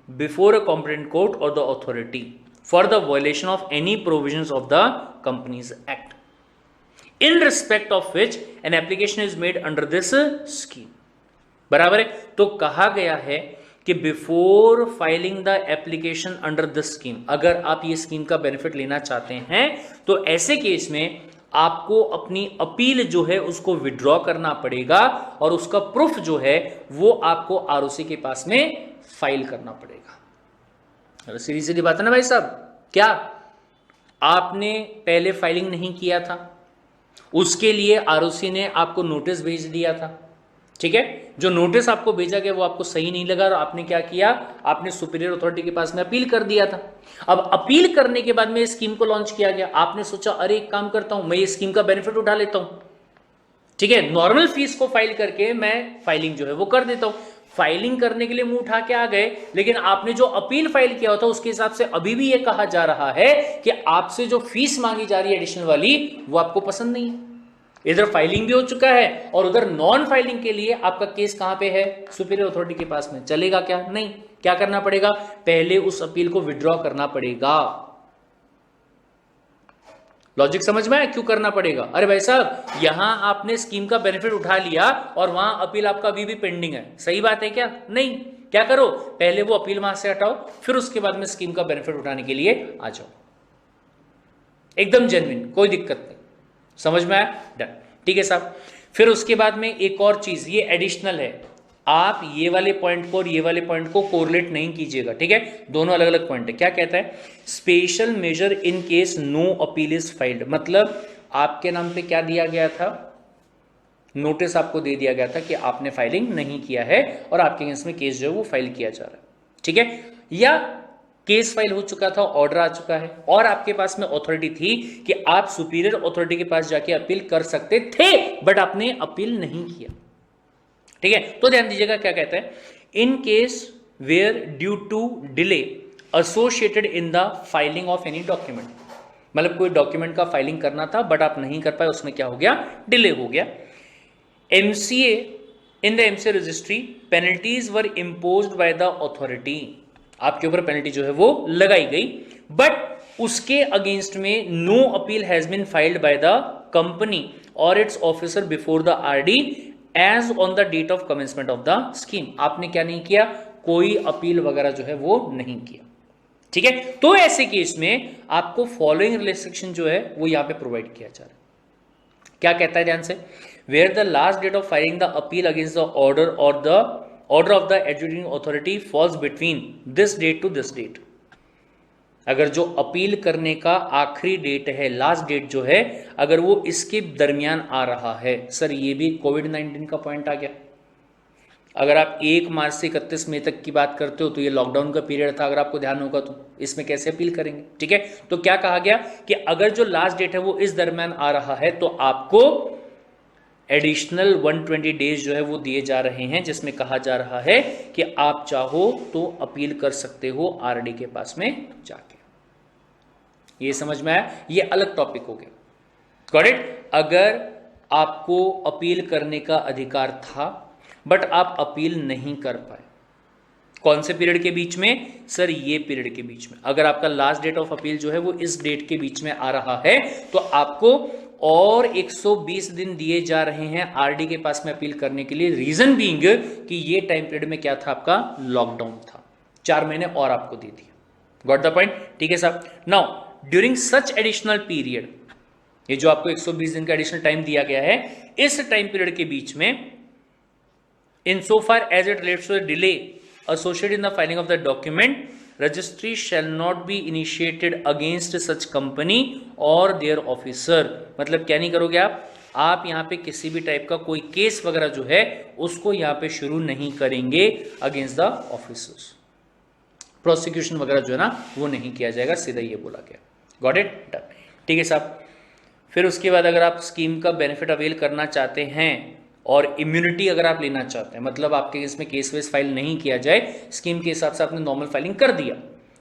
before a competent court or the authority for the violation of any provisions of the companies act in respect of which an application is made under this scheme। बराबर है, तो कहा गया है कि before filing the application under this scheme, अगर आप ये स्कीम का बेनिफिट लेना चाहते हैं तो ऐसे केस में आपको अपनी अपील जो है उसको विड्रॉ करना पड़ेगा और उसका प्रूफ जो है वो आपको आरओसी के पास में फाइल करना पड़ेगा। सीधी सीधी बात है ना भाई साहब, क्या आपने पहले फाइलिंग नहीं किया था, उसके लिए आरओसी ने आपको नोटिस भेज दिया था, ठीक है, जो नोटिस आपको भेजा गया वो आपको सही नहीं लगा और आपने क्या किया, आपने सुपीरियर अथॉरिटी के पास में अपील कर दिया था। अब अपील करने के बाद में इस स्कीम को लॉन्च किया गया, आपने सोचा अरे एक काम करता हूं, मैं ये स्कीम का बेनिफिट उठा लेता हूं, ठीक है, नॉर्मल फीस को फाइल करके मैं फाइलिंग जो है वो कर देता हूं। फाइलिंग करने के लिए मुंह उठा के आ गए, लेकिन आपने जो अपील फाइल किया होता उसके हिसाब से अभी भी ये कहा जा रहा है कि आपसे जो फीस मांगी जा रही है एडिशनल वाली वो आपको पसंद नहीं है। इधर फाइलिंग भी हो चुका है और उधर नॉन फाइलिंग के लिए आपका केस कहां पे है, सुपीरियर अथॉरिटी के पास में, चलेगा क्या, नहीं, क्या करना पड़ेगा, पहले उस अपील को विड्रॉ करना पड़ेगा। लॉजिक समझ में आया क्यों करना पड़ेगा? अरे भाई साहब, यहां आपने स्कीम का बेनिफिट उठा लिया और वहां अपील आपका अभी भी पेंडिंग है, सही बात है क्या? नहीं, क्या करो, पहले वो अपील वहां से हटाओ, फिर उसके बाद में स्कीम का बेनिफिट उठाने के लिए आ जाओ। एकदम जेन्युइन, कोई दिक्कत नहीं, समझ में आया? डन, ठीक है साहब। फिर उसके बाद में एक और चीज, ये एडिशनल है, आप ये वाले पॉइंट को और ये वाले पॉइंट को कोरिलेट नहीं कीजिएगा, ठीक है, दोनों अलग अलग पॉइंट है। क्या कहता है, special measure in case no appeal is filed, मतलब आपके नाम पे क्या दिया गया था, नोटिस आपको दे दिया गया था कि आपने फाइलिंग नहीं किया है और आपके अगेंस्ट में केस जो है वो फाइल किया जा रहा है, ठीक है, या केस फाइल हो चुका था, ऑर्डर आ चुका है और आपके पास में अथॉरिटी थी कि आप सुपीरियर अथॉरिटी के पास जाके अपील कर सकते थे बट आपने अपील नहीं किया, ठीक है। तो ध्यान दीजिएगा क्या कहता है, in case where due to delay associated in the filing of any document, मतलब कोई डॉक्यूमेंट का फाइलिंग करना था बट आप नहीं कर पाए, उसमें क्या हो गया, डिले हो गया। MCA in the MCA registry penalties were imposed bye the authority, आपके ऊपर पेनल्टी जो है वो लगाई गई, बट उसके अगेंस्ट में no appeal has been filed by the company or its officer before the RD as on the date of commencement of the scheme. आपने क्या नहीं किया, कोई अपील वगैरह जो है वो नहीं किया, ठीक है। तो ऐसे केस में आपको फॉलोइंग रिस्ट्रिक्शन जो है वो यहां पे प्रोवाइड किया जा रहा है। क्या कहता है ध्यान से, where the last date of filing the appeal against the order or the order of the adjudicating authority falls between this date to this date. अगर जो अपील करने का आखिरी डेट है, लास्ट डेट जो है, अगर वो इसके दरमियान आ रहा है, सर ये भी कोविड-19 का पॉइंट आ गया। अगर आप 1 मार्च से 31 मई तक की बात करते हो तो ये लॉकडाउन का पीरियड था, अगर आपको ध्यान होगा तो इसमें कैसे अपील करेंगे, ठीक है। तो क्या कहा गया कि अगर जो लास्ट डेट है वो इस दरमियान आ रहा है तो आपको एडिशनल 120 डेज जो है वो दिए जा रहे हैं, जिसमें कहा जा रहा है कि आप चाहो तो अपील कर सकते हो आरडी के पास में जाके। ये समझ में आया, ये अलग टॉपिक हो गया, गॉट इट। अगर आपको अपील करने का अधिकार था बट आप अपील नहीं कर पाए, कौन से पीरियड के बीच में, सर ये पीरियड के बीच में, अगर आपका लास्ट डेट ऑफ अपील जो है वो इस डेट के बीच में आ रहा है तो आपको और 120 दिन दिए जा रहे हैं आरडी के पास में अपील करने के लिए। रीजन बीइंग कि ये टाइम पीरियड में क्या था, आपका लॉकडाउन था, 4 महीने और आपको दे दिया, गॉट द पॉइंट, ठीक है साहब। Now during such additional period, ये जो आपको 120 दिन का एडिशनल टाइम दिया गया है, इस टाइम पीरियड के बीच में in so far as it relates to the delay associated in the filing of the document, registry shall not be initiated against such company or their officer। मतलब क्या नहीं करोगे आप यहाँ पे किसी भी टाइप का कोई केस वगैरह जो है उसको यहाँ पे शुरू नहीं करेंगे अगेंस्ट द ऑफिसर्स, प्रोसिक्यूशन वगैरह जो है ना वो नहीं किया जाएगा, सीधा ये बोला गया, गॉट इट, डन, ठीक है साहब। फिर उसके बाद अगर आप स्कीम का बेनिफिट अवेल करना चाहते हैं और इम्यूनिटी अगर आप लेना चाहते हैं, मतलब आपके इसमें केस वेस फाइल नहीं किया जाए, स्कीम के हिसाब से आपने नॉर्मल फाइलिंग कर दिया,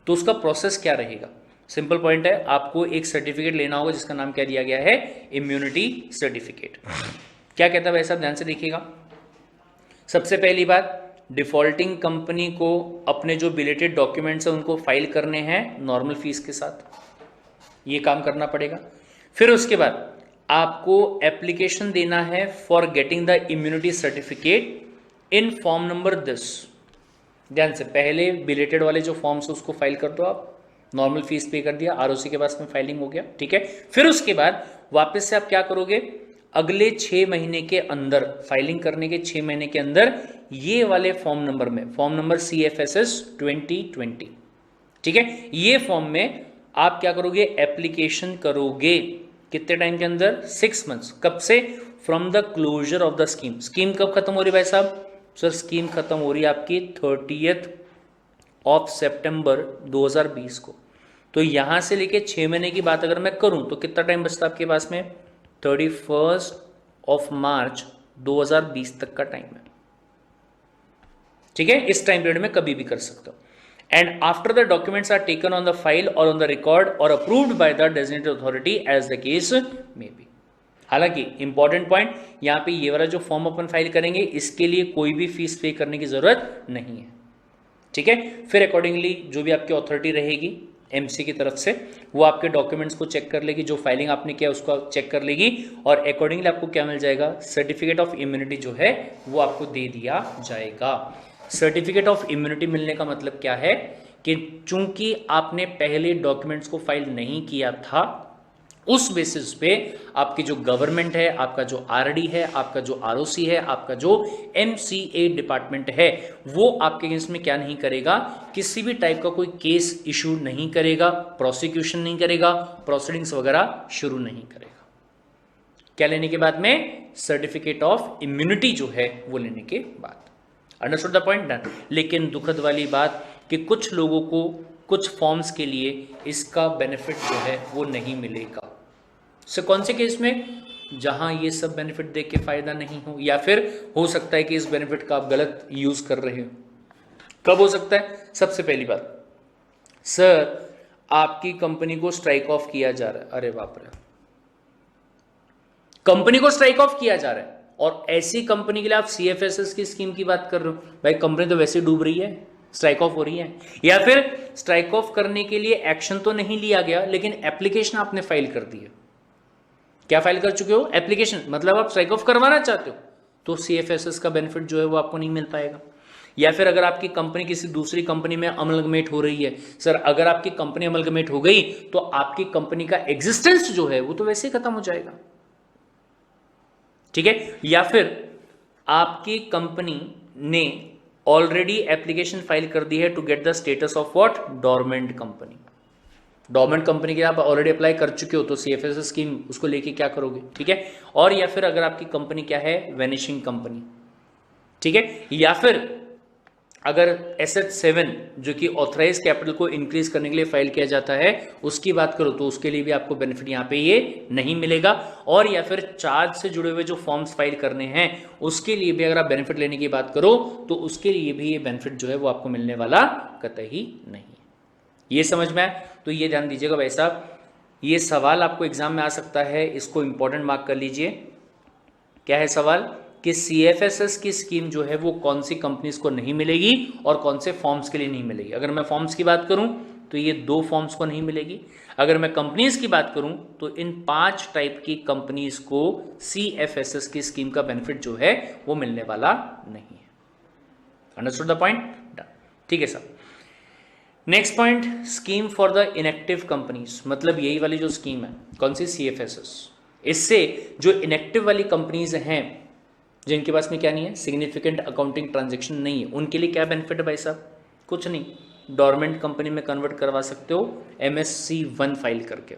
तो उसका प्रोसेस क्या रहेगा, सिंपल पॉइंट है, आपको एक सर्टिफिकेट लेना होगा जिसका नाम क्या दिया गया है, इम्यूनिटी सर्टिफिकेट। क्या कहता है भाई साहब, ध्यान से देखिएगा। सबसे पहली बात, डिफॉल्टिंग कंपनी को अपने जो बिलेटेड डॉक्यूमेंट्स हैं उनको फाइल करने हैं नॉर्मल फीस के साथ, ये काम करना पड़ेगा। फिर उसके बाद आपको एप्लीकेशन देना है for getting the immunity certificate in form number this. ध्यान से, पहले बिलेटेड वाले जो फॉर्म्स उसको फाइल कर दो आप, नॉर्मल फीस पे कर दिया, आरओसी के पास में फाइलिंग हो गया, ठीक है। फिर उसके बाद वापस से आप क्या करोगे, अगले 6 महीने के अंदर, फाइलिंग करने के 6 महीने के अंदर ये वाले फॉर्म नंबर में, फॉर्म नंबर CFSS 2020, ठीक है, ये फॉर्म में आप क्या करोगे, एप्लीकेशन करोगे कितने टाइम के अंदर, 6 मंथ्स। कब से, from the closure of the scheme. Scheme कब खत्म हो रही भाई साहब, सर स्कीम खत्म हो रही है आपकी 30 सितंबर 2020 को। तो यहां से लेके 6 महीने की बात अगर मैं करूं तो कितना टाइम बचता आपके पास में, 31 मार्च 2020 तक का टाइम है, ठीक है। इस टाइम पीरियड में कभी भी कर सकते हो। And after the documents are taken on the file or on the record or approved by the designated authority as the case may be। हालांकि इंपॉर्टेंट पॉइंट यहाँ पे, ये वाला जो फॉर्म अपन फाइल करेंगे इसके लिए कोई भी फीस पे करने की जरूरत नहीं है, ठीक है। फिर अकॉर्डिंगली जो भी आपकी अथॉरिटी रहेगी एमसी की तरफ से, वो आपके डॉक्यूमेंट्स को चेक कर लेगी, जो फाइलिंग आपने किया उसको चेक कर लेगी, और अकॉर्डिंगली आपको क्या मिल जाएगा, सर्टिफिकेट ऑफ इम्यूनिटी जो है वो आपको दे दिया जाएगा। सर्टिफिकेट ऑफ इम्यूनिटी मिलने का मतलब क्या है कि चूंकि आपने पहले डॉक्यूमेंट्स को फाइल नहीं किया था, उस बेसिस पे आपकी जो गवर्नमेंट है, आपका जो आरडी है, आपका जो आरओसी है, आपका जो एमसीए डिपार्टमेंट है, वो आपके अगेंस्ट में क्या नहीं करेगा, किसी भी टाइप का कोई केस इशू नहीं करेगा, प्रोसिक्यूशन नहीं करेगा, प्रोसीडिंग्स वगैरह शुरू नहीं करेगा। क्या लेने के बाद में, सर्टिफिकेट ऑफ इम्यूनिटी जो है वो लेने के बाद। Understood the point, done. लेकिन दुखद वाली बात कि कुछ लोगों को कुछ फॉर्म्स के लिए इसका बेनिफिट जो है वो नहीं मिलेगा। सो कौन से केस में, जहां ये सब बेनिफिट देख के फायदा नहीं हो, या फिर हो सकता है कि इस बेनिफिट का आप गलत यूज कर रहे हो। कब हो सकता है, सबसे पहली बात, सर आपकी कंपनी को स्ट्राइक ऑफ किया जा रहा है, अरे बाप रे, कंपनी को स्ट्राइक ऑफ किया जा रहा है, और ऐसी कंपनी के लिए आप CFSS की स्कीम की बात कर रहे हो, भाई कंपनी तो वैसे डूब रही है, स्ट्राइक ऑफ हो रही है। या फिर स्ट्राइक ऑफ करने के लिए एक्शन तो नहीं लिया गया, लेकिन एप्लीकेशन आपने फाइल कर दी है। क्या फाइल कर चुके हो, एप्लीकेशन, मतलब आप स्ट्राइक ऑफ करवाना चाहते हो, तो CFSS का बेनिफिट जो है वो आपको नहीं मिल पाएगा। या फिर अगर आपकी कंपनी किसी दूसरी कंपनी में अमलगमेट हो रही है, सर अगर आपकी कंपनी अमलगमेट हो गई तो आपकी कंपनी का एग्जिस्टेंस जो है वो तो वैसे ही खत्म हो जाएगा, ठीक है। या फिर आपकी कंपनी ने ऑलरेडी एप्लीकेशन फाइल कर दी है to get the status of what, dormant company. Dormant company के आप ऑलरेडी अप्लाई कर चुके हो तो सीएफएसएस स्कीम उसको लेके क्या करोगे, ठीक है। और या फिर अगर आपकी कंपनी क्या है, वेनिशिंग कंपनी, ठीक है। या फिर अगर SF7 जो कि ऑथराइज कैपिटल को इंक्रीज करने के लिए फाइल किया जाता है उसकी बात करो तो उसके लिए भी आपको बेनिफिट यहां पे ये नहीं मिलेगा। और या फिर चार्ज से जुड़े हुए जो फॉर्म्स फाइल करने हैं उसके लिए भी अगर आप बेनिफिट लेने की बात करो तो उसके लिए भी ये बेनिफिट जो है वो आपको मिलने वाला कतई नहीं है। ये समझ में आए तो ये ध्यान दीजिएगा भाई साहब, ये सवाल आपको एग्जाम में आ सकता है, इसको इंपॉर्टेंट मार्क कर लीजिए। क्या है सवाल कि सीएफएसएस की स्कीम जो है वो कौन सी कंपनीज को नहीं मिलेगी और कौन से फॉर्म्स के लिए नहीं मिलेगी। अगर मैं फॉर्म्स की बात करूं तो ये 2 फॉर्म्स को नहीं मिलेगी। अगर मैं कंपनीज की बात करूं तो इन 5 टाइप की कंपनीज को सीएफएसएस की स्कीम का बेनिफिट जो है वो मिलने वाला नहीं है। अंडरस्टूड द पॉइंट, ठीक है sir. Next point, scheme for the inactive companies, मतलब यही वाली जो स्कीम है कौन सी, सीएफएसएस। इससे जो इनएक्टिव वाली कंपनीज हैं जिनके पास में क्या नहीं है, सिग्निफिकेंट अकाउंटिंग ट्रांजैक्शन नहीं है, उनके लिए क्या बेनिफिट है भाई साहब, कुछ नहीं, डोरमेंट कंपनी में कन्वर्ट करवा सकते हो MSC1 फाइल करके,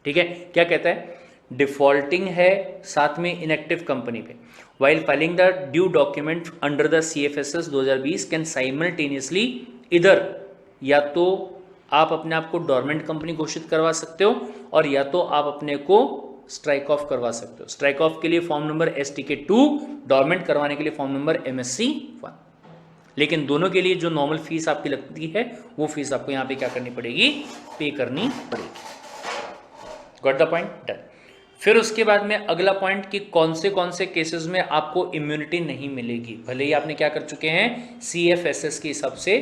ठीक है। क्या कहता है, डिफॉल्टिंग है साथ में इनएक्टिव कंपनी पे, while filing the due document under the CFSS 2020 can simultaneously इधर या तो आप अपने आप को डोरमेंट कंपनी घोषित करवा सकते हो और या तो आप अपने को स्ट्राइक ऑफ करवा सकते हो। स्ट्राइक ऑफ के लिए फॉर्म नंबर STK2, डोरमेंट करवाने के लिए फॉर्म नंबर MSC1। लेकिन दोनों के लिए जो नॉर्मल फीस आपकी लगती है वो फीस आपको यहां पे क्या करनी पड़ेगी, पे करनी पड़ेगी। Got the point, done. फिर उसके बाद में अगला पॉइंट कि कौन से केसेस में आपको इम्यूनिटी नहीं मिलेगी, भले ही आपने क्या कर चुके हैं, CFSS के हिसाब से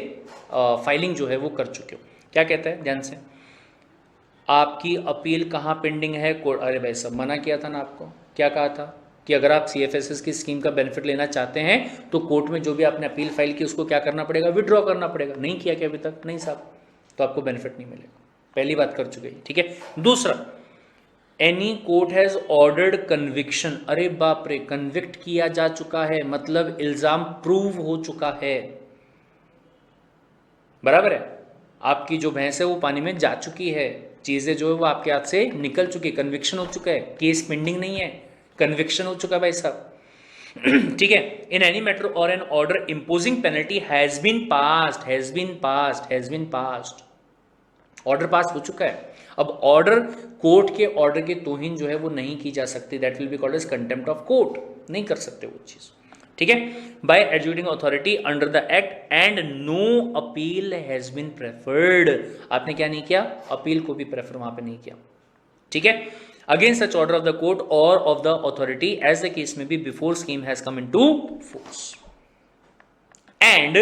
फाइलिंग जो है वो कर चुके हो। क्या कहता है ध्यान से, आपकी अपील कहाँ पेंडिंग है, कोर्ट। अरे भाई सब मना किया था ना आपको, क्या कहा था कि अगर आप CFSS की स्कीम का बेनिफिट लेना चाहते हैं तो कोर्ट में जो भी आपने अपील फाइल की उसको क्या करना पड़ेगा, विड्रॉ करना पड़ेगा। नहीं किया क्या अभी तक, नहीं साहब, तो आपको बेनिफिट नहीं मिलेगा, पहली बात कर चुके हैं, ठीक है। दूसरा, any court has ordered conviction, अरे बाप रे, कन्विक्ट किया जा चुका है मतलब इल्जाम प्रूव हो चुका है, बराबर है, आपकी जो भैंस है वो पानी में जा चुकी है, चीजें जो है वो आपके हाथ से निकल चुकी है, कन्विक्शन हो चुका है, केस पेंडिंग नहीं है, कन्विक्शन हो चुका है भाई साहब, ठीक है। इन एनी मैटर और an order imposing penalty has been passed, order pass हो चुका है। अब ऑर्डर, कोर्ट के ऑर्डर की तौहीन जो है वो नहीं की जा सकती, that will be called as contempt of court, नहीं कर सकते वो चीज, ठीक है। By adjudging authority under the act and no appeal has been preferred, आपने क्या नहीं किया, अपील को भी प्रेफर वहां पे नहीं किया, ठीक है। Against such order of the court और of the authority as the case may be before scheme has come into force and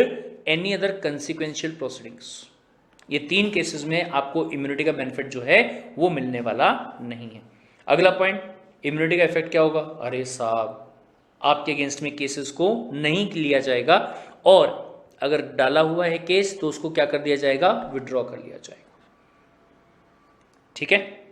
any other consequential proceedings, ये 3 केसेस में आपको इम्यूनिटी का बेनिफिट जो है वो मिलने वाला नहीं है। अगला पॉइंट, इम्यूनिटी का इफेक्ट क्या होगा, अरे साहब आपके अगेंस्ट में केसेस को नहीं लिया जाएगा और अगर डाला हुआ है केस तो उसको क्या कर दिया जाएगा, विड्रॉ कर लिया जाएगा, ठीक है।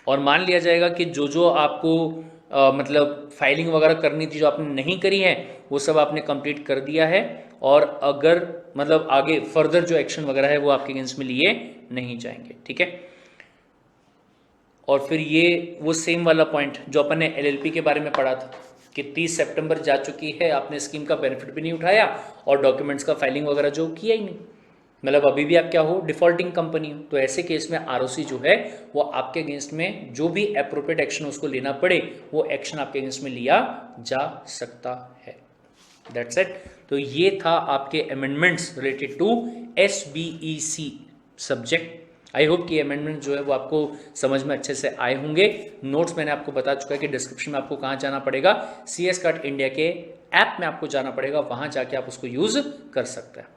और मान लिया जाएगा कि जो आपको मतलब फाइलिंग वगैरह करनी थी जो आपने नहीं करी है वो सब आपने कंप्लीट कर दिया है और अगर मतलब आगे फर्दर जो एक्शन वगैरह है वो आपके अगेंस्ट में लिए नहीं जाएंगे, ठीक है। और फिर ये वो सेम वाला पॉइंट जो अपन ने LLP के बारे में पढ़ा था कि 30 सितंबर जा चुकी है, आपने स्कीम का बेनिफिट भी नहीं उठाया और डॉक्यूमेंट्स का फाइलिंग वगैरह जो किया ही नहीं, मतलब अभी भी आप क्या हो, डिफॉल्टिंग कंपनी हो। तो ऐसे केस में ROC जो है वो आपके अगेंस्ट में जो भी एप्रोप्रिएट एक्शन उसको लेना पड़े वो एक्शन आपके अगेंस्ट में लिया जा सकता है, दैट्स इट। तो ये था आपके amendments related to SBEC subject. I hope कि अमेंडमेंट जो है वो आपको समझ में अच्छे से आए होंगे। नोट्स मैंने आपको बता चुका है कि डिस्क्रिप्शन में आपको कहाँ जाना पड़ेगा, CS कार्ड इंडिया के ऐप में आपको जाना पड़ेगा, वहां जाके आप उसको यूज कर सकते हैं।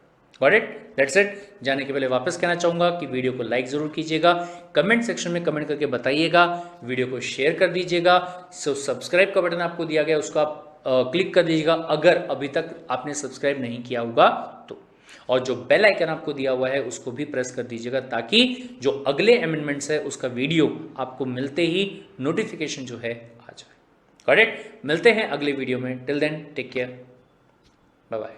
Got it, that's it. जाने के पहले वापस कहना चाहूंगा कि वीडियो को लाइक जरूर कीजिएगा, कमेंट सेक्शन में कमेंट करके बताइएगा, वीडियो को शेयर कर दीजिएगा, सब्सक्राइब का बटन आपको दिया गया उसको आप क्लिक कर दीजिएगा अगर अभी तक आपने सब्सक्राइब नहीं किया होगा तो, और जो बेल आइकन आपको दिया हुआ है उसको भी प्रेस कर दीजिएगा ताकि जो अगले अमेंडमेंट्स है उसका वीडियो आपको मिलते ही नोटिफिकेशन जो है आ जाए। करेक्ट, मिलते हैं अगले वीडियो में। Till then take care, bye bye.